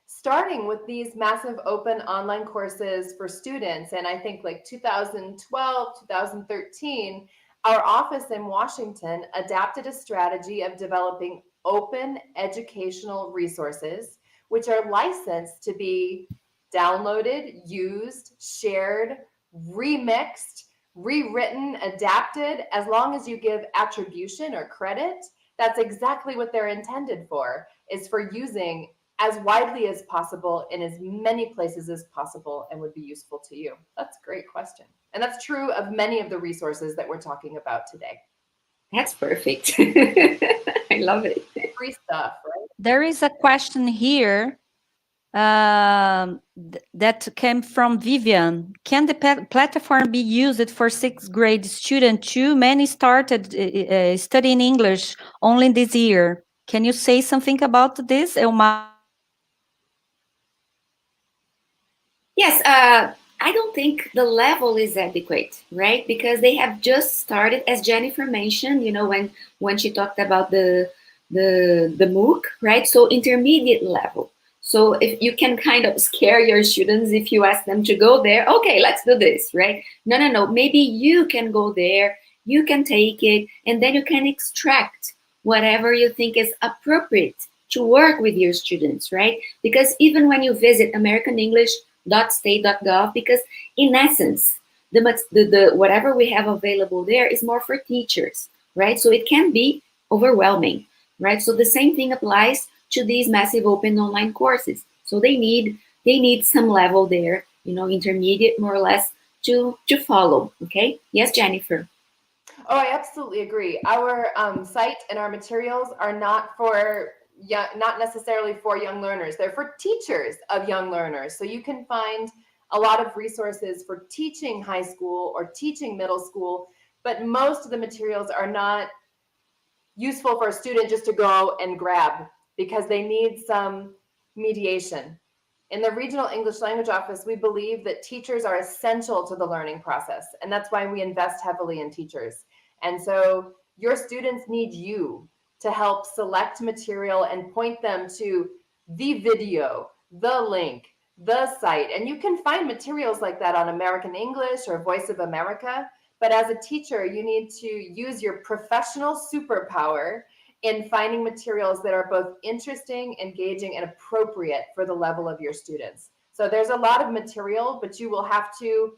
starting with these massive open online courses for students, and I think like 2012, 2013, our office in Washington adapted a strategy of developing open educational resources, which are licensed to be downloaded, used, shared, remixed, rewritten, adapted, as long as you give attribution or credit. That's exactly what they're intended for, is for using as widely as possible in as many places as possible and would be useful to you. That's a great question. And that's true of many of the resources that we're talking about today. That's perfect. I love it. Free stuff, right? There is a question here that came from Vivian. Can the platform be used for 6th grade students too? Many started studying English only this year. Can you say something about this, Helmara? Yes, I don't think the level is adequate, right? Because they have just started, as Jennifer mentioned, you know, when she talked about the MOOC, right? So intermediate level. So if you can kind of scare your students if you ask them to go there, okay, let's do this, right? No. Maybe you can go there, you can take it, and then you can extract whatever you think is appropriate to work with your students, right? Because even when you visit americanenglish.state.gov, because in essence, the whatever we have available there is more for teachers, right? So it can be overwhelming, right? So the same thing applies to these massive open online courses. So they need some level there, you know, intermediate more or less to follow. Okay. Yes, Jennifer. Oh, I absolutely agree. Our site and our materials are not necessarily for young learners. They're for teachers of young learners. So you can find a lot of resources for teaching high school or teaching middle school, but most of the materials are not useful for a student just to go and grab because they need some mediation. In the Regional English Language Office, we believe that teachers are essential to the learning process, and that's why we invest heavily in teachers. And so your students need you to help select material and point them to the video, the link, the site. And you can find materials like that on American English or Voice of America. But as a teacher, you need to use your professional superpower in finding materials that are both interesting, engaging, and appropriate for the level of your students. So there's a lot of material, but you will have to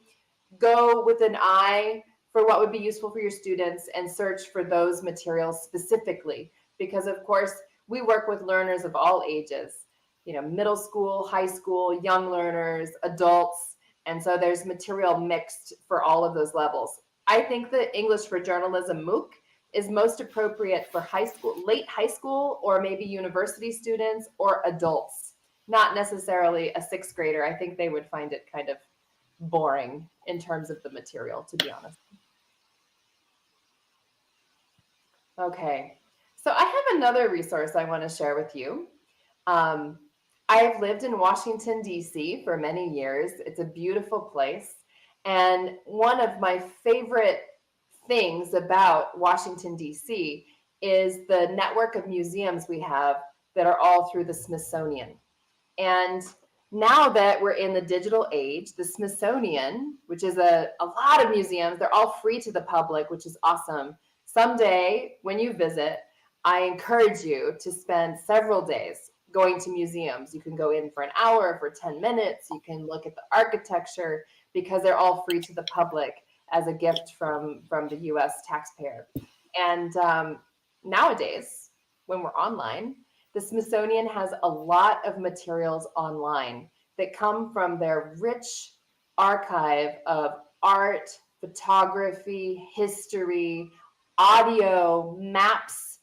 go with an eye for what would be useful for your students and search for those materials specifically. Because of course, we work with learners of all ages, you know, middle school, high school, young learners, adults. And so there's material mixed for all of those levels. I think the English for Journalism MOOC is most appropriate for high school, late high school, or maybe university students or adults, not necessarily a sixth grader. I think they would find it kind of boring in terms of the material, to be honest. Okay, so I have another resource I want to share with you. I have lived in Washington, D.C. for many years. It's a beautiful place. And one of my favorite things about Washington, D.C. is the network of museums we have that are all through the Smithsonian. And now that we're in the digital age, the Smithsonian, which is a lot of museums, they're all free to the public, which is awesome. Someday, when you visit, I encourage you to spend several days going to museums. You can go in for an hour, for 10 minutes. You can look at the architecture because they're all free to the public as a gift from the US taxpayer. And nowadays, when we're online, the Smithsonian has a lot of materials online that come from their rich archive of art, photography, history, audio, maps.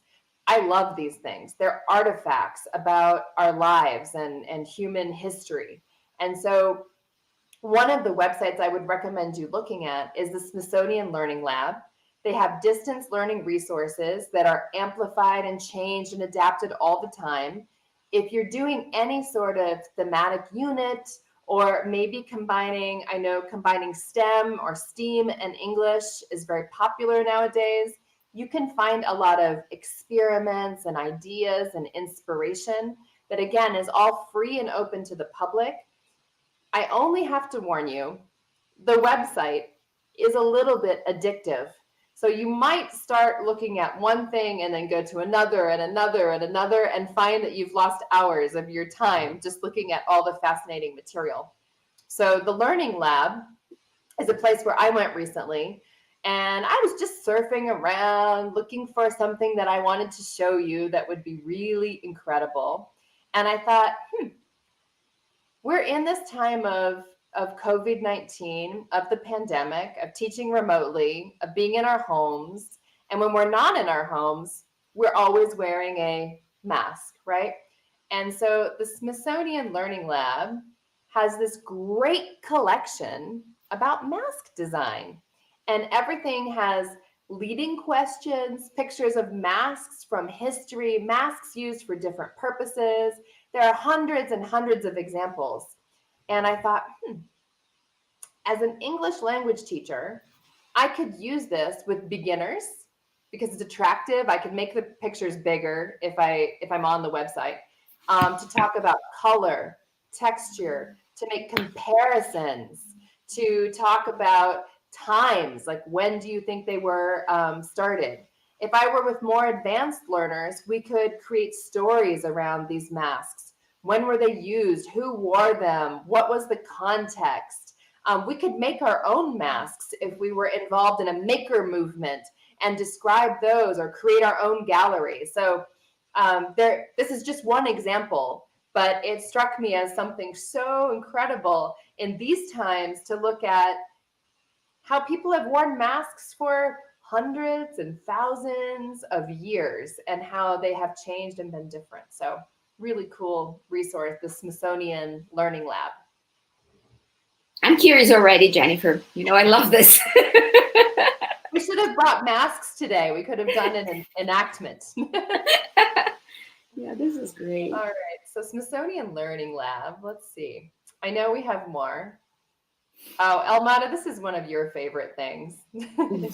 I love these things. They're artifacts about our lives and human history. And so one of the websites I would recommend you looking at is the Smithsonian Learning Lab. They have distance learning resources that are amplified and changed and adapted all the time. If you're doing any sort of thematic unit, or maybe combining, I know combining STEM or STEAM and English is very popular nowadays, you can find a lot of experiments and ideas and inspiration that, again, is all free and open to the public. I only have to warn you, the website is a little bit addictive. So you might start looking at one thing and then go to another and another and another and find that you've lost hours of your time just looking at all the fascinating material. So the Learning Lab is a place where I went recently, and I was just surfing around looking for something that I wanted to show you that would be really incredible. And I thought, we're in this time of COVID-19, of the pandemic, of teaching remotely, of being in our homes. And when we're not in our homes, we're always wearing a mask, right? And so the Smithsonian Learning Lab has this great collection about mask design. And everything has leading questions, pictures of masks from history, masks used for different purposes. There are hundreds and hundreds of examples. And I thought, as an English language teacher, I could use this with beginners because it's attractive. I could make the pictures bigger if I'm on the website, to talk about color, texture, to make comparisons, to talk about times, like when do you think they were started? If I were with more advanced learners, we could create stories around these masks. When were they used? Who wore them? What was the context? We could make our own masks if we were involved in a maker movement and describe those or create our own gallery. So this is just one example, but it struck me as something so incredible in these times to look at how people have worn masks for hundreds and thousands of years and how they have changed and been different. So really cool resource, the Smithsonian Learning Lab. I'm curious already, Jennifer. You know, I love this. brought masks today. We could have done an enactment. Yeah, this is great. All right, so Smithsonian Learning Lab. Let's see. I know we have more. Oh, Helmara, this is one of your favorite things.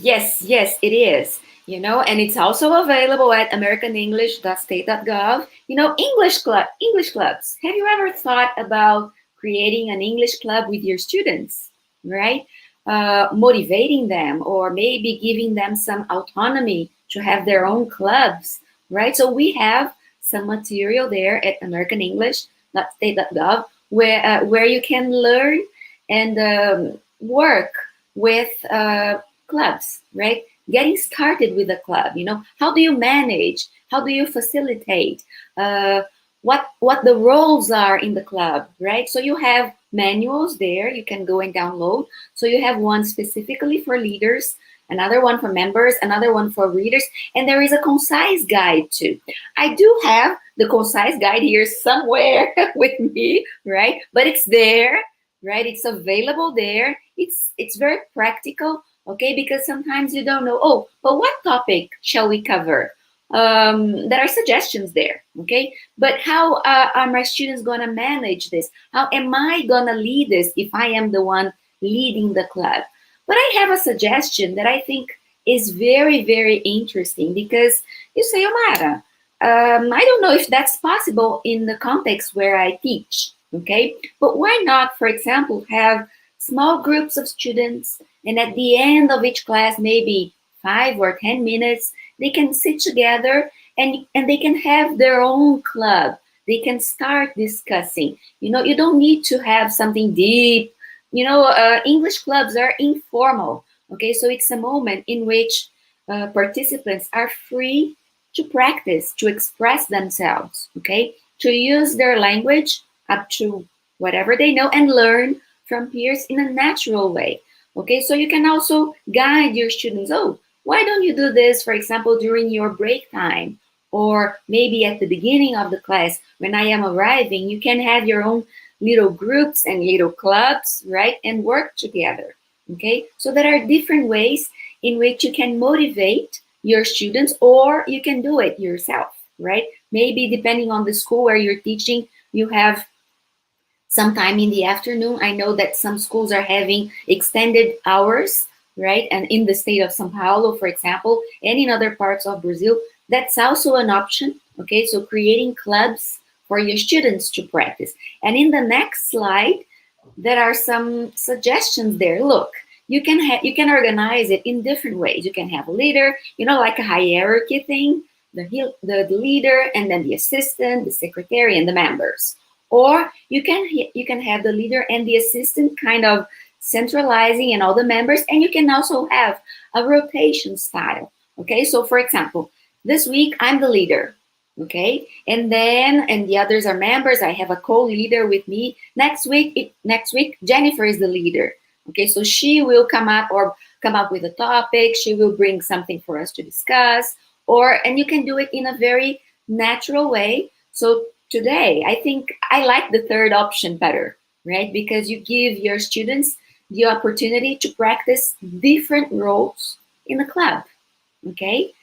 Yes, it is. And it's also available at americanenglish.state.gov. English clubs. Have you ever thought about creating an English club with your students, right? Motivating them, or maybe giving them some autonomy to have their own clubs, right? So we have some material there at americanenglish.state.gov where you can learn and work with clubs, right? Getting started with a club, how do you manage? How do you facilitate? What the roles are in the club, right? So you have manuals there you can go and download. So you have one specifically for leaders, another one for members, another one for readers, and there is a concise guide too. I do have the concise guide here somewhere with me, right? But it's there, right? It's available there. It's very practical, okay? Because sometimes you don't know, but what topic shall we cover? There are suggestions there, okay? But how are my students gonna manage this? How am I gonna lead this if I am the one leading the club? But I have a suggestion that I think is very, very interesting, because you say, Helmara, I don't know if that's possible in the context where I teach, okay? But why not, for example, have small groups of students, and at the end of each class, maybe 5 or 10 minutes, they can sit together and they can have their own club. They can start discussing. You don't need to have something deep. English clubs are informal, okay? So it's a moment in which participants are free to practice, to express themselves, okay? To use their language up to whatever they know and learn from peers in a natural way, okay? So you can also guide your students. Why don't you do this, for example, during your break time? Or maybe at the beginning of the class, when I am arriving, you can have your own little groups and little clubs, right? And work together, okay? So there are different ways in which you can motivate your students, or you can do it yourself, right? Maybe depending on the school where you're teaching, you have sometime in the afternoon. I know that some schools are having extended hours, right? And in the state of São Paulo, for example, and in other parts of Brazil, that's also an option, okay? So creating clubs for your students to practice. And in the next slide, there are some suggestions there. Look, you can organize it in different ways. You can have a leader, like a hierarchy thing, the leader, and then the assistant, the secretary, and the members. Or you can have the leader and the assistant kind of centralizing and all the members, and you can also have a rotation style, okay? So for example, this week I'm the leader, okay? And the others are members. I have a co-leader with me. Next week, Jennifer is the leader, okay? So she will come up with a topic. She will bring something for us to discuss, and you can do it in a very natural way. So today, I think I like the third option better, right? Because you give your students the opportunity to practice different roles in the club, okay?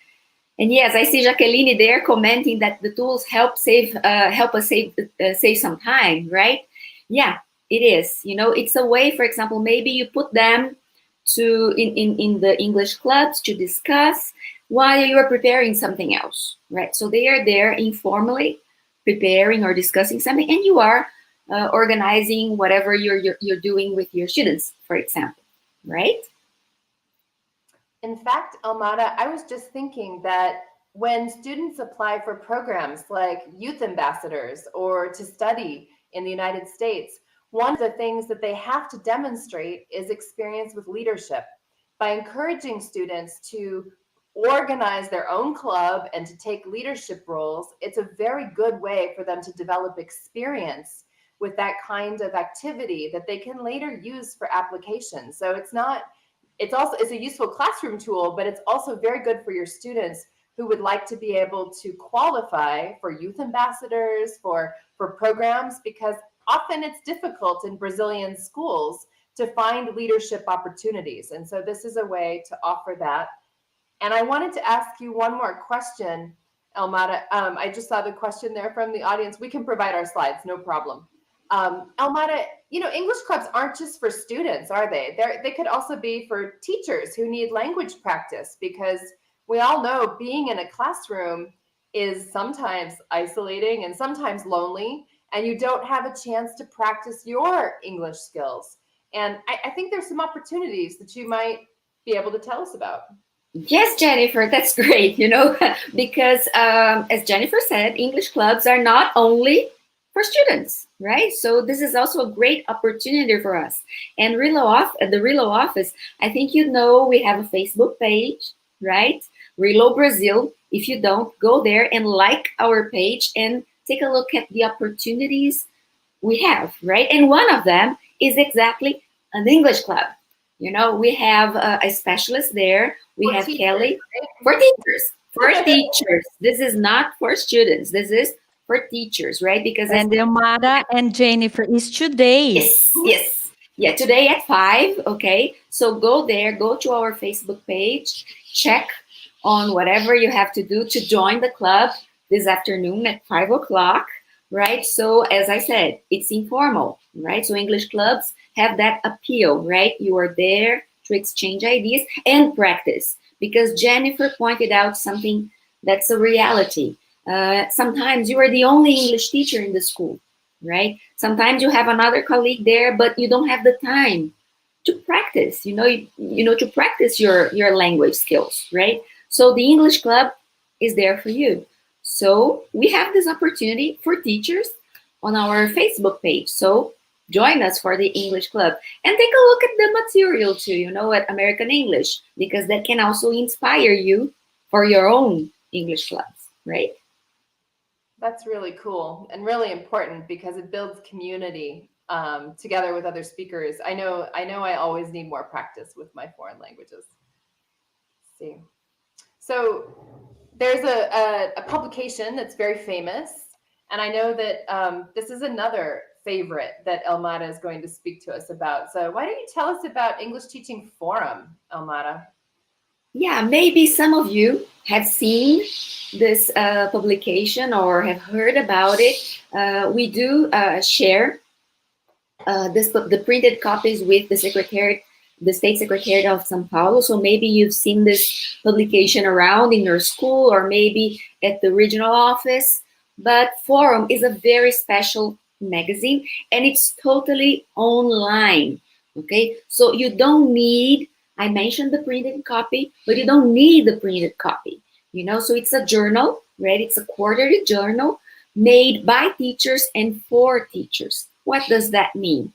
And yes, I see Jacqueline there commenting that the tools help us save some time, right? Yeah, it is. It's a way, for example, maybe you put them in the English clubs to discuss while you are preparing something else, right? So they are there informally preparing or discussing something, and you are organizing whatever you're doing with your students, for example, right? In fact, Helmara, I was just thinking that when students apply for programs like youth ambassadors or to study in the United States, one of the things that they have to demonstrate is experience with leadership. By encouraging students to organize their own club and to take leadership roles, it's a very good way for them to develop experience with that kind of activity that they can later use for application. So it's a useful classroom tool, but it's also very good for your students who would like to be able to qualify for youth ambassadors, for programs, because often it's difficult in Brazilian schools to find leadership opportunities. And so this is a way to offer that. And I wanted to ask you one more question, Helmara. I just saw the question there from the audience. We can provide our slides, no problem. Helmara, English clubs aren't just for students, are they? They could also be for teachers who need language practice, because we all know being in a classroom is sometimes isolating and sometimes lonely, and you don't have a chance to practice your English skills. And I think there's some opportunities that you might be able to tell us about. Yes, Jennifer, that's great, because as Jennifer said, English clubs are not only for students, right? So this is also a great opportunity for us. And the Relo office, I think we have a Facebook page, right? RELOBrazil. If you don't, go there and like our page and take a look at the opportunities we have, right? And one of them is exactly an English club. We have a specialist there. We have Kelly for teachers. For teachers. This is not for students. This is for teachers, right? Because Helmara and Jennifer is today. Yes. Yeah, today at 5. Okay. So go there. Go to our Facebook page. Check on whatever you have to do to join the club this afternoon at 5 o'clock. Right? So as I said, it's informal, right? So English clubs have that appeal, right? You are there to exchange ideas and practice, because Jennifer pointed out something that's a reality. Sometimes you are the only English teacher in the school, right? Sometimes you have another colleague there, but you don't have the time to practice, to practice your language skills, right? So the English club is there for you. So we have this opportunity for teachers on our Facebook page. So join us for the English club and take a look at the material too, at American English, because that can also inspire you for your own English clubs, right? That's really cool and really important, because it builds community together with other speakers. I know I always need more practice with my foreign languages. Let's see. So there's a publication that's very famous, and I know that this is another favorite that Helmara is going to speak to us about. So why don't you tell us about English Teaching Forum, Helmara? Yeah, maybe some of you have seen this publication or have heard about it. We do share the printed copies with the State Secretariat of São Paulo. So maybe you've seen this publication around in your school or maybe at the regional office. But Forum is a very special magazine, and it's totally online, okay? So you don't need, I mentioned the printed copy, but you don't need the printed copy, So it's a journal, right? It's a quarterly journal made by teachers and for teachers. What does that mean?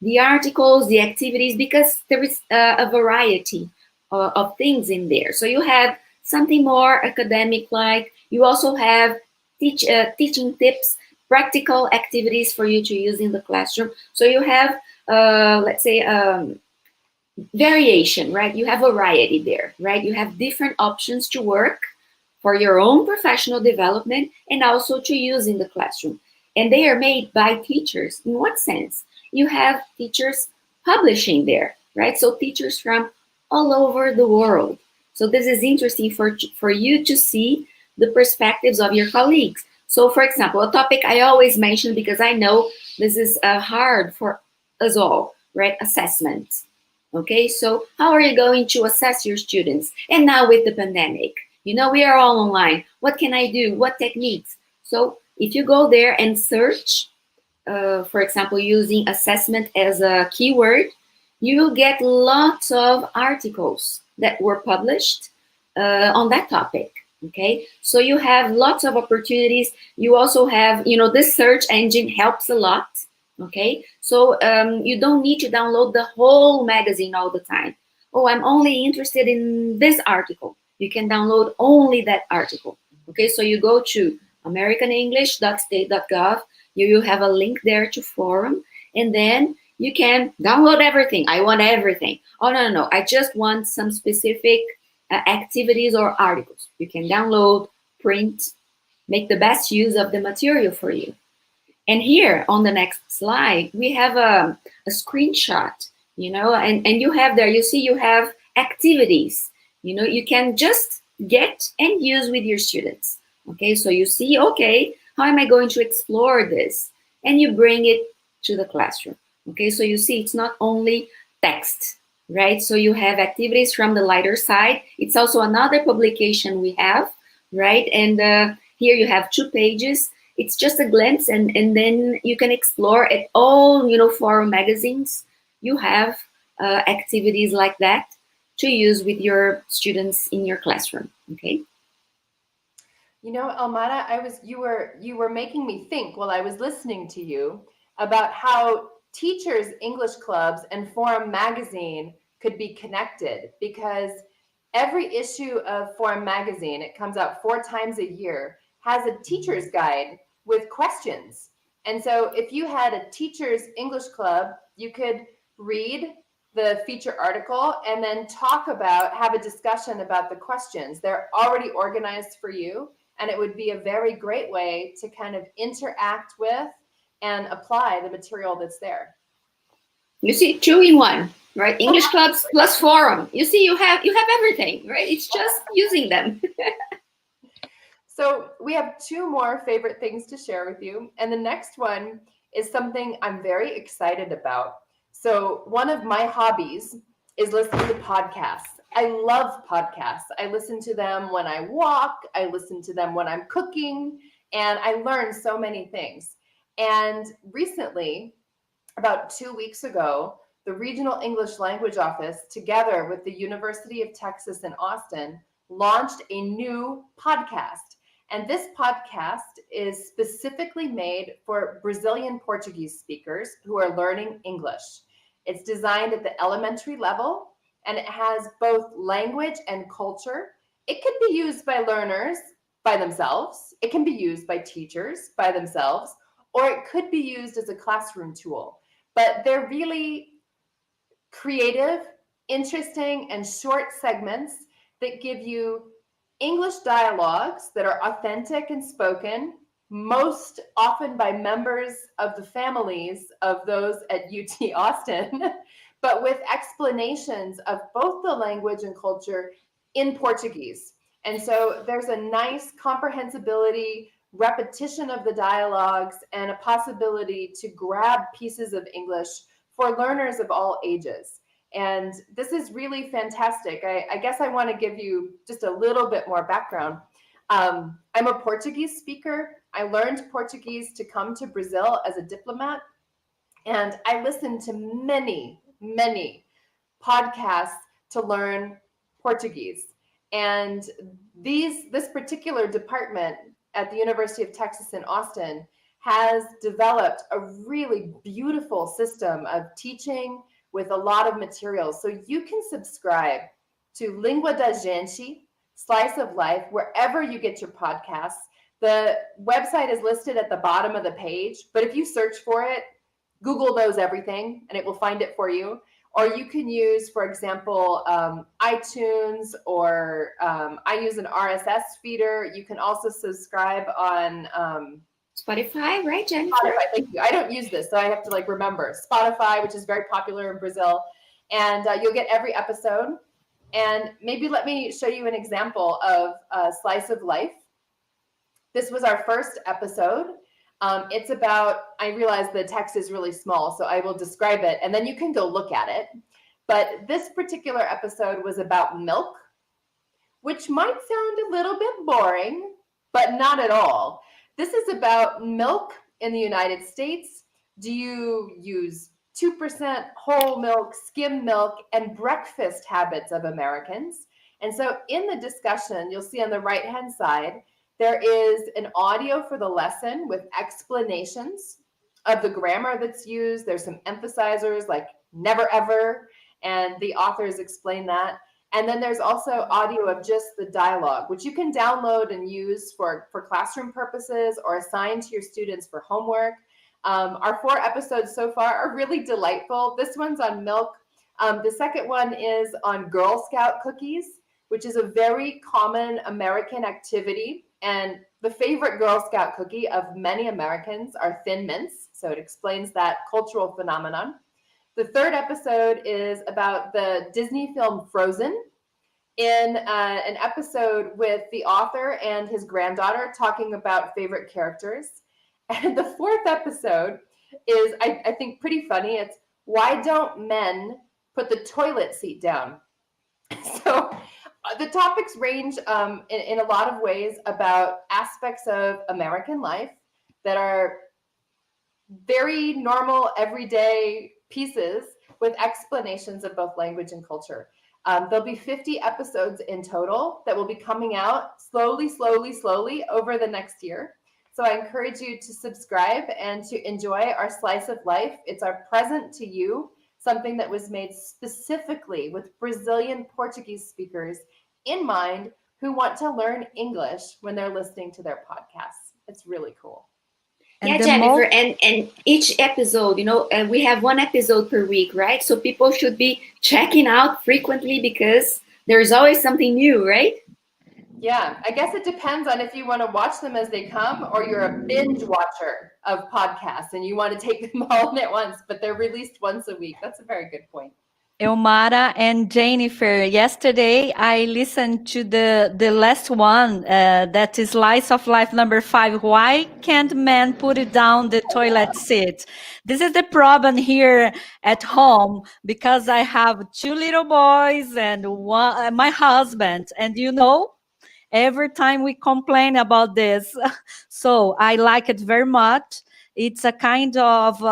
The articles, the activities, because there is a variety of things in there. So you have something more academic-like. You also have teaching tips, practical activities for you to use in the classroom. So you have, let's say, variation, right? You have variety there, right? You have different options to work for your own professional development and also to use in the classroom. And they are made by teachers. In what sense? You have teachers publishing there, right? So teachers from all over the world. So this is interesting for you to see the perspectives of your colleagues. So for example, a topic I always mention because I know this is hard for us all, right? Assessment. Okay, so how are you going to assess your students? And now with the pandemic, we are all online. What can I do? What techniques? So if you go there and search, for example, using assessment as a keyword, you will get lots of articles that were published on that topic. Okay, so you have lots of opportunities. You also have, this search engine helps a lot. Okay, so you don't need to download the whole magazine all the time. Oh, I'm only interested in this article. You can download only that article. Okay, so you go to americanenglish.state.gov. You have a link there to Forum, and then you can download everything. I want everything. Oh, no. I just want some specific activities or articles. You can download, print, make the best use of the material for you. And here on the next slide, we have a screenshot, and you have there, you see you have activities. You know, you can just get and use with your students. Okay, so you see, okay, how am I going to explore this? And you bring it to the classroom. Okay, so you see, it's not only text, right? So you have activities from the lighter side. It's also another publication we have, right? And here you have 2 pages. It's just a glimpse, and then you can explore at all, you know, forum magazines. You have activities like that to use with your students in your classroom, okay? You know, Helmara, you were making me think while I was listening to you about how teachers' English clubs and Forum magazine could be connected, because every issue of Forum magazine, it comes out 4 times a year, has a teacher's guide with questions. And so if you had a teacher's English club, you could read the feature article and then have a discussion about the questions. They're already organized for you, and it would be a very great way to kind of interact with and apply the material that's there. You see, 2 in 1, right? English clubs plus forum. You see, you have everything, right? It's just using them. So we have 2 more favorite things to share with you. And the next one is something I'm very excited about. So one of my hobbies is listening to podcasts. I love podcasts. I listen to them when I walk. I listen to them when I'm cooking. And I learn so many things. And recently, about 2 weeks ago, the Regional English Language Office, together with the University of Texas in Austin, launched a new podcast. And this podcast is specifically made for Brazilian Portuguese speakers who are learning English. It's designed at the elementary level, and it has both language and culture. It can be used by learners by themselves. It can be used by teachers by themselves, or it could be used as a classroom tool. But they're really creative, interesting, and short segments that give you English dialogues that are authentic and spoken, most often by members of the families of those at UT Austin, but with explanations of both the language and culture in Portuguese. And so there's a nice comprehensibility, repetition of the dialogues, and a possibility to grab pieces of English for learners of all ages. And this is really fantastic. I guess I want to give you just a little bit more background. I'm a Portuguese speaker. I learned Portuguese to come to Brazil as a diplomat. And I listened to many, many podcasts to learn Portuguese. And this particular department at the University of Texas in Austin has developed a really beautiful system of teaching with a lot of materials. So you can subscribe to Língua da Gente, Slice of Life, wherever you get your podcasts. The website is listed at the bottom of the page, but if you search for it, Google knows everything and it will find it for you. Or you can use, for example, iTunes, or I use an RSS feeder. You can also subscribe on Spotify, right, Jennifer? Spotify, thank you. I don't use this, so I have to remember. Spotify, which is very popular in Brazil. And you'll get every episode. And maybe let me show you an example of a slice of life. This was our first episode. It's about, I realize the text is really small, so I will describe it, and then you can go look at it. But this particular episode was about milk, which might sound a little bit boring, but not at all. This is about milk in the United States. Do you use 2% whole milk, skim milk, and breakfast habits of Americans? And so in the discussion, you'll see on the right-hand side, there is an audio for the lesson with explanations of the grammar that's used. There's some emphasizers like never ever, and the authors explain that. And then there's also audio of just the dialogue, which you can download and use for classroom purposes or assign to your students for homework. Our 4 episodes so far are really delightful. This one's on milk. The second one is on Girl Scout cookies, which is a very common American activity. And the favorite Girl Scout cookie of many Americans are Thin Mints. So it explains that cultural phenomenon. The third episode is about the Disney film Frozen. in an episode with the author and his granddaughter talking about favorite characters. And the fourth episode is, I think, pretty funny. It's why don't men put the toilet seat down? So the topics range in a lot of ways about aspects of American life that are very normal, everyday pieces with explanations of both language and culture. There'll be 50 episodes in total that will be coming out slowly over the next year. So I encourage you to subscribe and to enjoy our slice of life. It's our present to you, something that was made specifically with Brazilian Portuguese speakers in mind who want to learn English when they're listening to their podcasts. It's really cool. Yeah, Jennifer, and each episode, we have one episode per week, right? So people should be checking out frequently because there's always something new, right? Yeah, I guess it depends on if you want to watch them as they come or you're a binge watcher of podcasts and you want to take them all in at once, but they're released once a week. That's a very good point. Helmara and Jennifer, yesterday I listened to the last one, that is Slice of Life number 5. Why can't men put it down the toilet seat? This is the problem here at home because I have 2 little boys and my husband, and every time we complain about this. So I like it very much. It's a kind of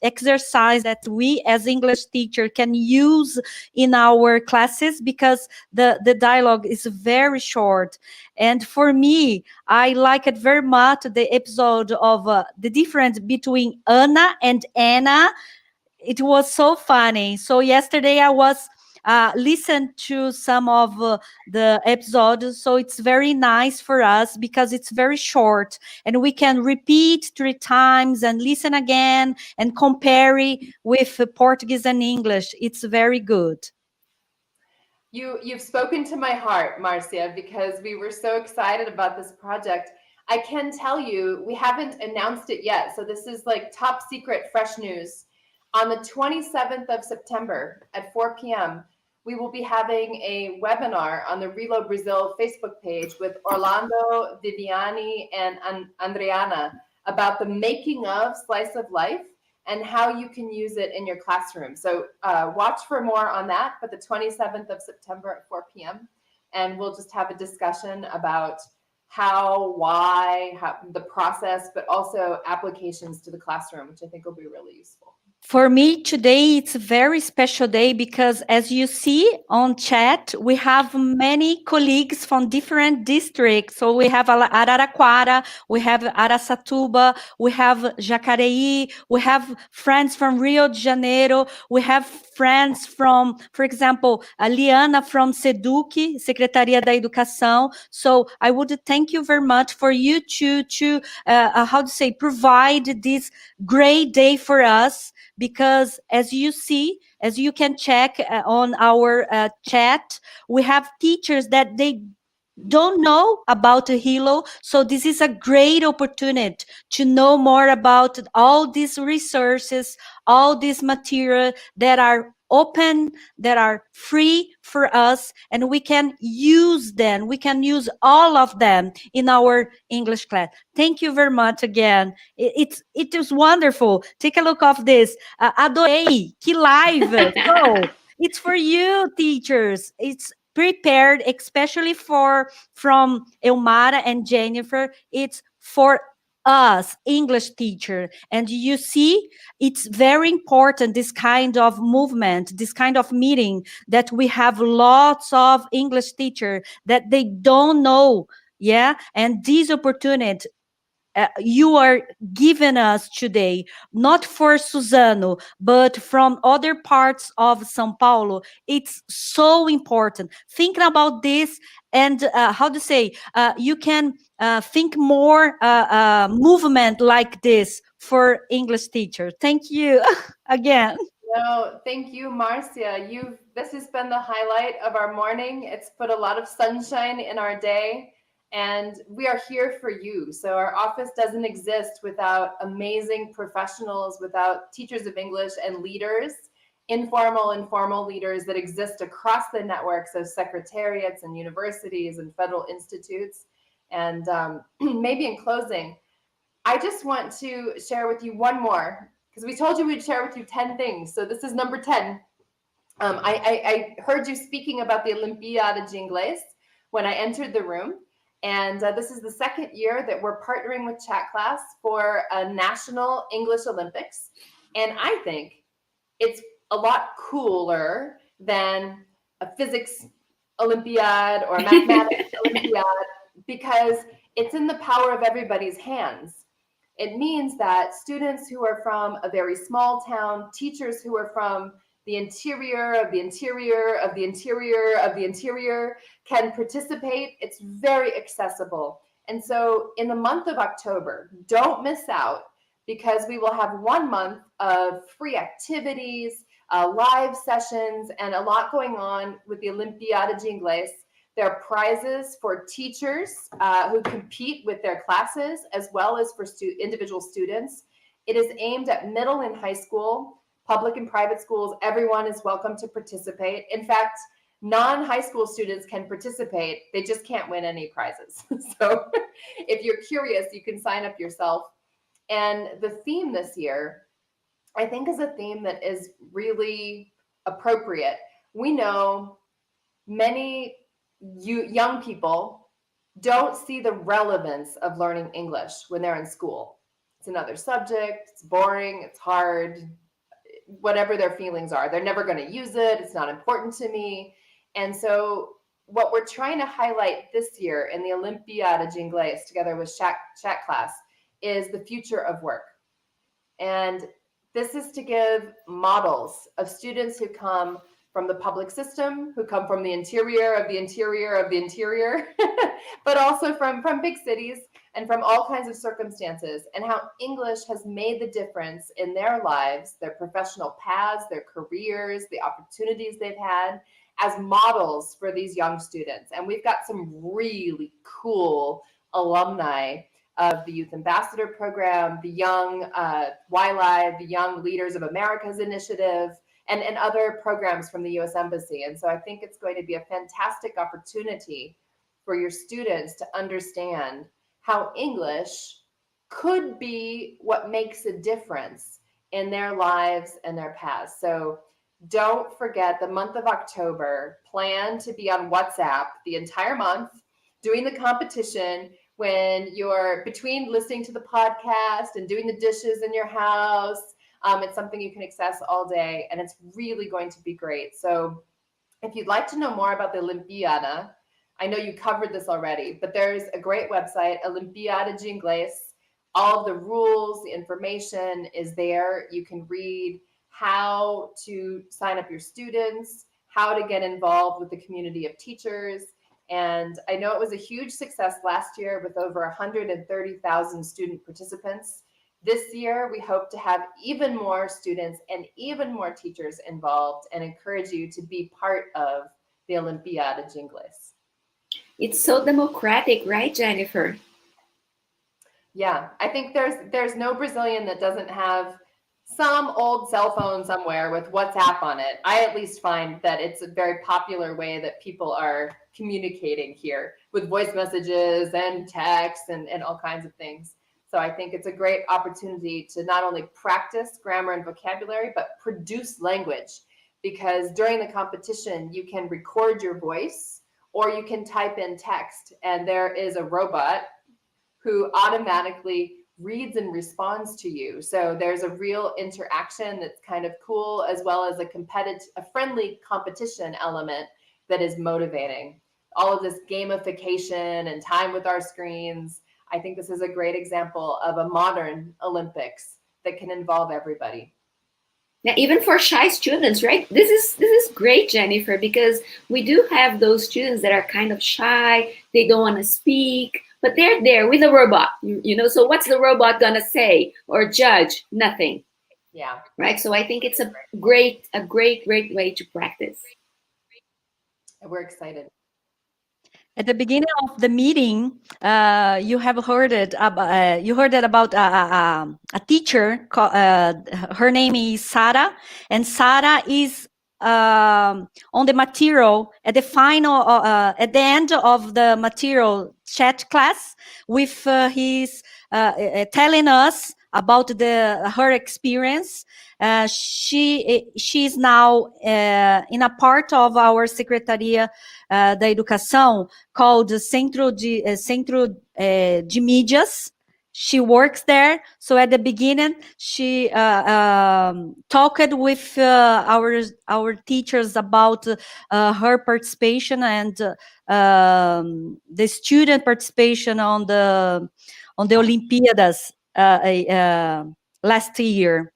exercise that we as English teacher can use in our classes because the dialogue is very short. And for me, I like it very much, the episode of the difference between Anna and Anna. It was so funny. So yesterday I was listen to some of the episodes, so it's very nice for us because it's very short and we can repeat 3 times and listen again and compare it with Portuguese and English. It's very good. You've spoken to my heart, Marcia, because we were so excited about this project. I can tell you, we haven't announced it yet, so this is like top secret, fresh news. On the 27th of September at 4 p.m., we will be having a webinar on the RELOBrazil Facebook page with Orlando, Viviani, and Andriana about the making of Slice of Life and how you can use it in your classroom. So watch for more on that, but the 27th of September at 4 p.m. And we'll just have a discussion about how, why, the process, but also applications to the classroom, which I think will be really useful. For me, today, it's a very special day because as you see on chat, we have many colleagues from different districts. So we have Araraquara, we have Araçatuba, we have Jacareí, we have friends from Rio de Janeiro, we have friends from, for example, Liana from SEDUC, Secretaria da Educação. So I would thank you very much for you to provide this great day for us. Because as you can check on our chat, we have teachers that they don't know about Hilo. So this is a great opportunity to know more about all these resources, all this material that are open, that are free for us, and we can use them. We can use all of them in our English class. Thank you very much again. It is wonderful. Take a look of this. Adorei, que live. So it's for you, teachers. It's prepared especially from Helmara and Jennifer. It's for us, English teacher. And you see, it's very important, this kind of movement, this kind of meeting, that we have lots of English teacher that they don't know. Yeah. And this opportunity you are giving us today, not for Suzano, but from other parts of São Paulo. It's so important. Thinking about this and you can think more movement like this for English teachers. Thank you again. No, thank you, Marcia. This has been the highlight of our morning. It's put a lot of sunshine in our day. And we are here for you. So our office doesn't exist without amazing professionals, without teachers of English and leaders. informal and formal leaders that exist across the networks of secretariats and universities and federal institutes. And maybe in closing, I just want to share with you one more, because we told you we'd share with you 10 things. So this is number 10. I heard you speaking about the Olimpíada de Inglês when I entered the room. And this is the second year that we're partnering with Chat Class for a National English Olympics. And I think it's a lot cooler than a physics Olympiad or a mathematics Olympiad, because it's in the power of everybody's hands. It means that students who are from a very small town, teachers who are from the interior of the interior of the interior of the interior can participate. It's very accessible. And so in the month of October, don't miss out, because we will have 1 month of free activities, live sessions, and a lot going on with the Olimpíada de Inglês. There are prizes for teachers who compete with their classes, as well as for individual students. It is aimed at middle and high school, public and private schools. Everyone is welcome to participate. In fact, non-high school students can participate. They just can't win any prizes. So if you're curious, you can sign up yourself. And the theme this year, I think, is a theme that is really appropriate. We know many young people don't see the relevance of learning English when they're in school. It's another subject, it's boring, it's hard, whatever their feelings are. They're never going to use it, it's not important to me. And so what we're trying to highlight this year in the Olimpíada de Inglês, together with Chat Class, is the future of work. And this is to give models of students who come from the public system, who come from the interior of the interior of the interior, but also from big cities and from all kinds of circumstances, and how English has made the difference in their lives, their professional paths, their careers, the opportunities they've had, as models for these young students. And we've got some really cool alumni of the Youth Ambassador Program, the Young YLI, the Young Leaders of America's Initiative, and other programs from the U.S. Embassy. And so I think it's going to be a fantastic opportunity for your students to understand how English could be what makes a difference in their lives and their paths. So don't forget, the month of October, plan to be on WhatsApp the entire month, doing the competition when you're between listening to the podcast and doing the dishes in your house. It's something you can access all day, and it's really going to be great. So if you'd like to know more about the Olimpíada, I know you covered this already, but there's a great website, Olimpíada de Inglês. All of the rules, the information is there. You can read how to sign up your students, how to get involved with the community of teachers. And I know it was a huge success last year with over 130,000 student participants. This year, we hope to have even more students and even more teachers involved, and encourage you to be part of the Olimpíada de Inglês. It's so democratic, right, Jennifer? Yeah, I think there's no Brazilian that doesn't have some old cell phone somewhere with WhatsApp on it. I at least find that it's a very popular way that people are communicating here, with voice messages and text and all kinds of things. So I think it's a great opportunity to not only practice grammar and vocabulary, but produce language, because during the competition, you can record your voice or you can type in text, and there is a robot who automatically reads and responds to you. So there's a real interaction that's kind of cool, as well as a friendly competition element that is motivating. All of this gamification and time with our screens. I think this is a great example of a modern Olympics that can involve everybody. Now, even for shy students, right? This is great, Jennifer, because we do have those students that are kind of shy. They don't want to speak, but they're there with a robot, you know. So what's the robot gonna say or judge? Nothing. Yeah. Right. So I think it's a great way to practice. We're excited. At the beginning of the meeting, you have heard it. You heard it about a teacher. Her name is Sarah, and Sarah is on the material at the final, at the end of the material chat class, with his telling us about her experience. She is now in a part of our Secretaria da Educação called Centro de Mídias. She works there. So at the beginning, she talked with our teachers about her participation and the student participation on the Olimpíadas last year.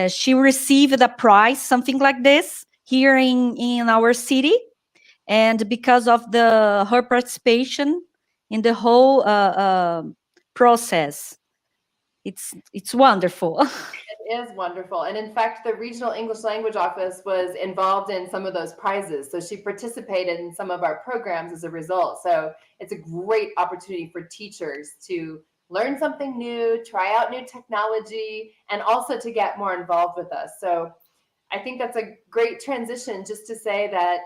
She received a prize, something like this, here in our city. And because of her participation in the whole process, it's wonderful. It is wonderful. And in fact, the Regional English Language Office was involved in some of those prizes. So she participated in some of our programs as a result. So it's a great opportunity for teachers to learn something new, try out new technology, and also to get more involved with us. So I think that's a great transition just to say that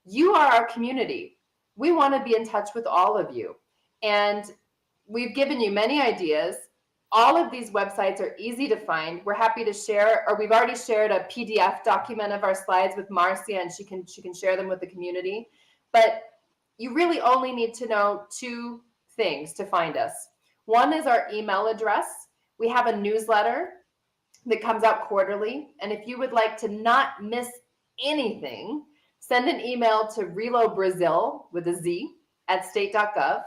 you are our community. We want to be in touch with all of you. And we've given you many ideas. All of these websites are easy to find. We're happy to share, or we've already shared a PDF document of our slides with Marcia, and she can share them with the community. But you really only need to know two things to find us. One is our email address. We have a newsletter that comes out quarterly. And if you would like to not miss anything, send an email to RELOBrazil with a Z at state.gov.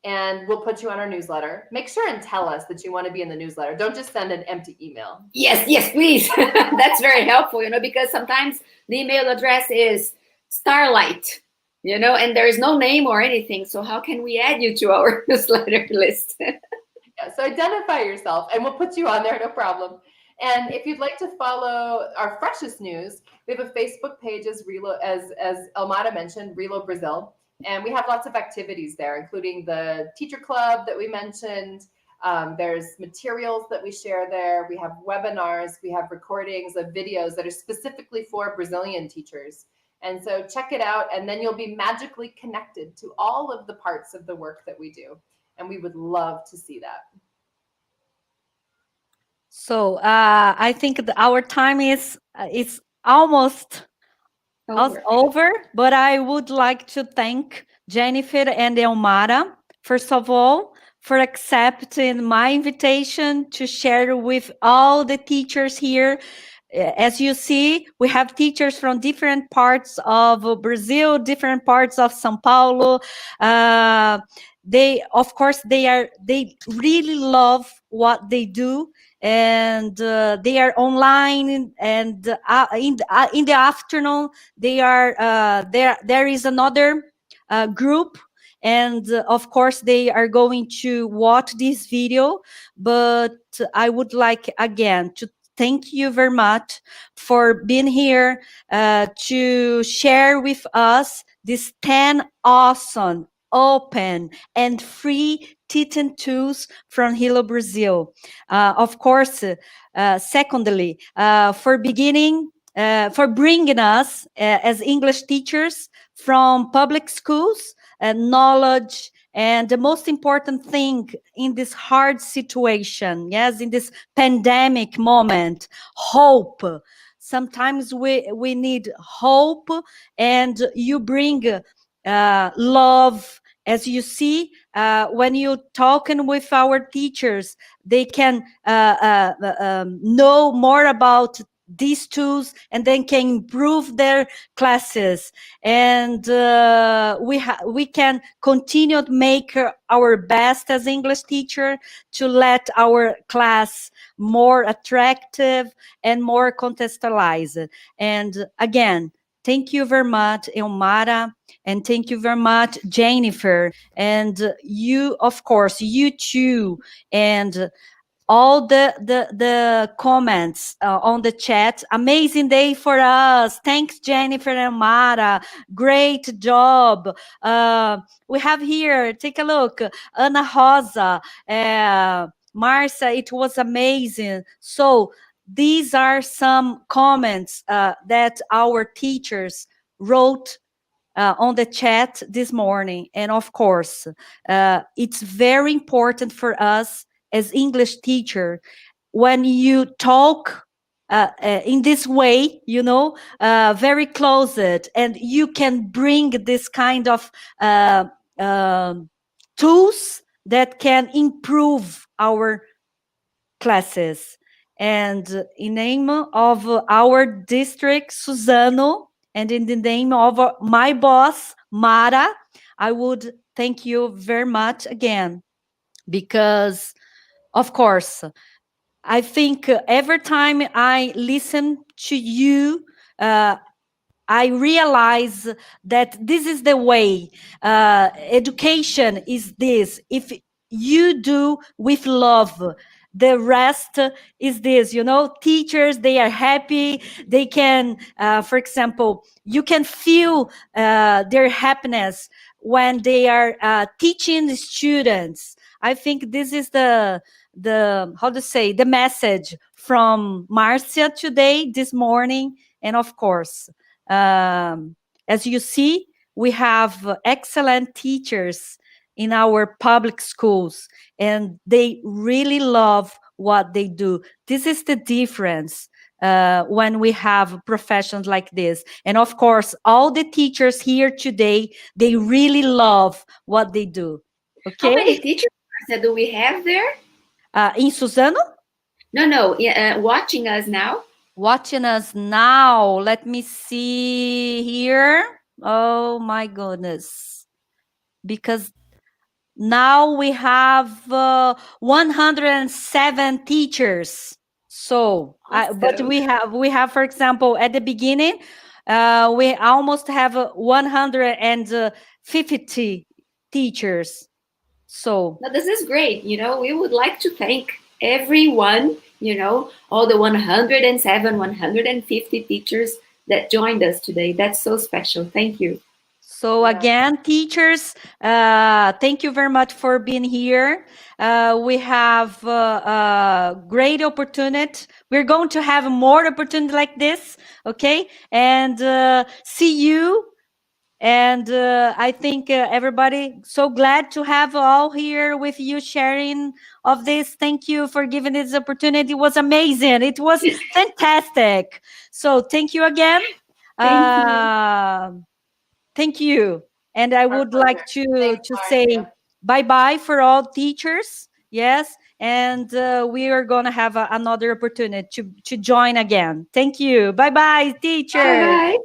And we'll put you on our newsletter. Make sure and tell us that you want to be in the newsletter. Don't just send an empty email. Yes, please. That's very helpful, because sometimes the email address is Starlight, and there is no name or anything. So how can we add you to our newsletter list? Yeah, so identify yourself and we'll put you on there, no problem. And if you'd like to follow our freshest news, we have a Facebook page as Helmara mentioned, RELOBrazil. And we have lots of activities there, including the teacher club that we mentioned. There's materials that we share there. We have webinars. We have recordings of videos that are specifically for Brazilian teachers. And so check it out, and then you'll be magically connected to all of the parts of the work that we do. And we would love to see that. So I think our time is almost over, but I would like to thank Jennifer and Helmara, first of all, for accepting my invitation to share with all the teachers here. As you see, we have teachers from different parts of Brazil, different parts of São Paulo. They really love what they do, and they are online, and in the afternoon they are there is another group, and of course they are going to watch this video. But I would like again to thank you very much for being here to share with us these 10 awesome, open, and free teaching tools from RELOBrazil. Of course, secondly, for bringing us as English teachers from public schools, knowledge, and the most important thing in this hard situation, yes, in this pandemic moment, hope. Sometimes we need hope, and you bring love. As you see, when you're talking with our teachers, they can know more about these tools, and then can improve their classes, and we can continue to make our best as English teacher to let our class more attractive and more contextualized. And again, thank you very much, Helmara, and thank you very much, Jennifer, and you, of course, you too, and all the comments on the chat. Amazing day for us. Thanks, Jennifer and Mara. Great job. We have here, take a look, Ana Rosa, Marcia, it was amazing. So these are some comments that our teachers wrote on the chat this morning. And of course, it's very important for us as English teacher, when you talk in this way, you know, very closed, and you can bring this kind of tools that can improve our classes. And in name of our district, Suzano, and in the name of my boss, Mara, I would thank you very much again, because, of course, I think every time I listen to you, I realize that this is the way. Education is this. If you do with love, the rest is this, you know, teachers, they are happy. They can, for example, you can feel their happiness when they are teaching the students. I think this is the how to say, the message from Marcia today, this morning. And of course, as you see, we have excellent teachers in our public schools, and they really love what they do. This is the difference when we have professions like this. And of course, all the teachers here today, they really love what they do. Okay. How many teachers do we have there? In Suzano? No, watching us now. Watching us now. Let me see here. Oh my goodness. Because now we have 107 teachers. So, Awesome. but we have, for example, at the beginning, we almost have 150 teachers. So now, this is great. You know, we would like to thank everyone, you know, all the 107, 150 teachers that joined us today. That's so special. Thank you. So again, teachers, thank you very much for being here. We have a great opportunity. We're going to have more opportunity like this, okay? And see you. And I think everybody, so glad to have all here with you sharing of this. Thank you for giving this opportunity. It was amazing. It was fantastic. So thank you again. Thank you. And I would like to say bye-bye for all teachers. Yes. And we are going to have another opportunity to join again. Thank you. Bye-bye, teacher. Bye-bye.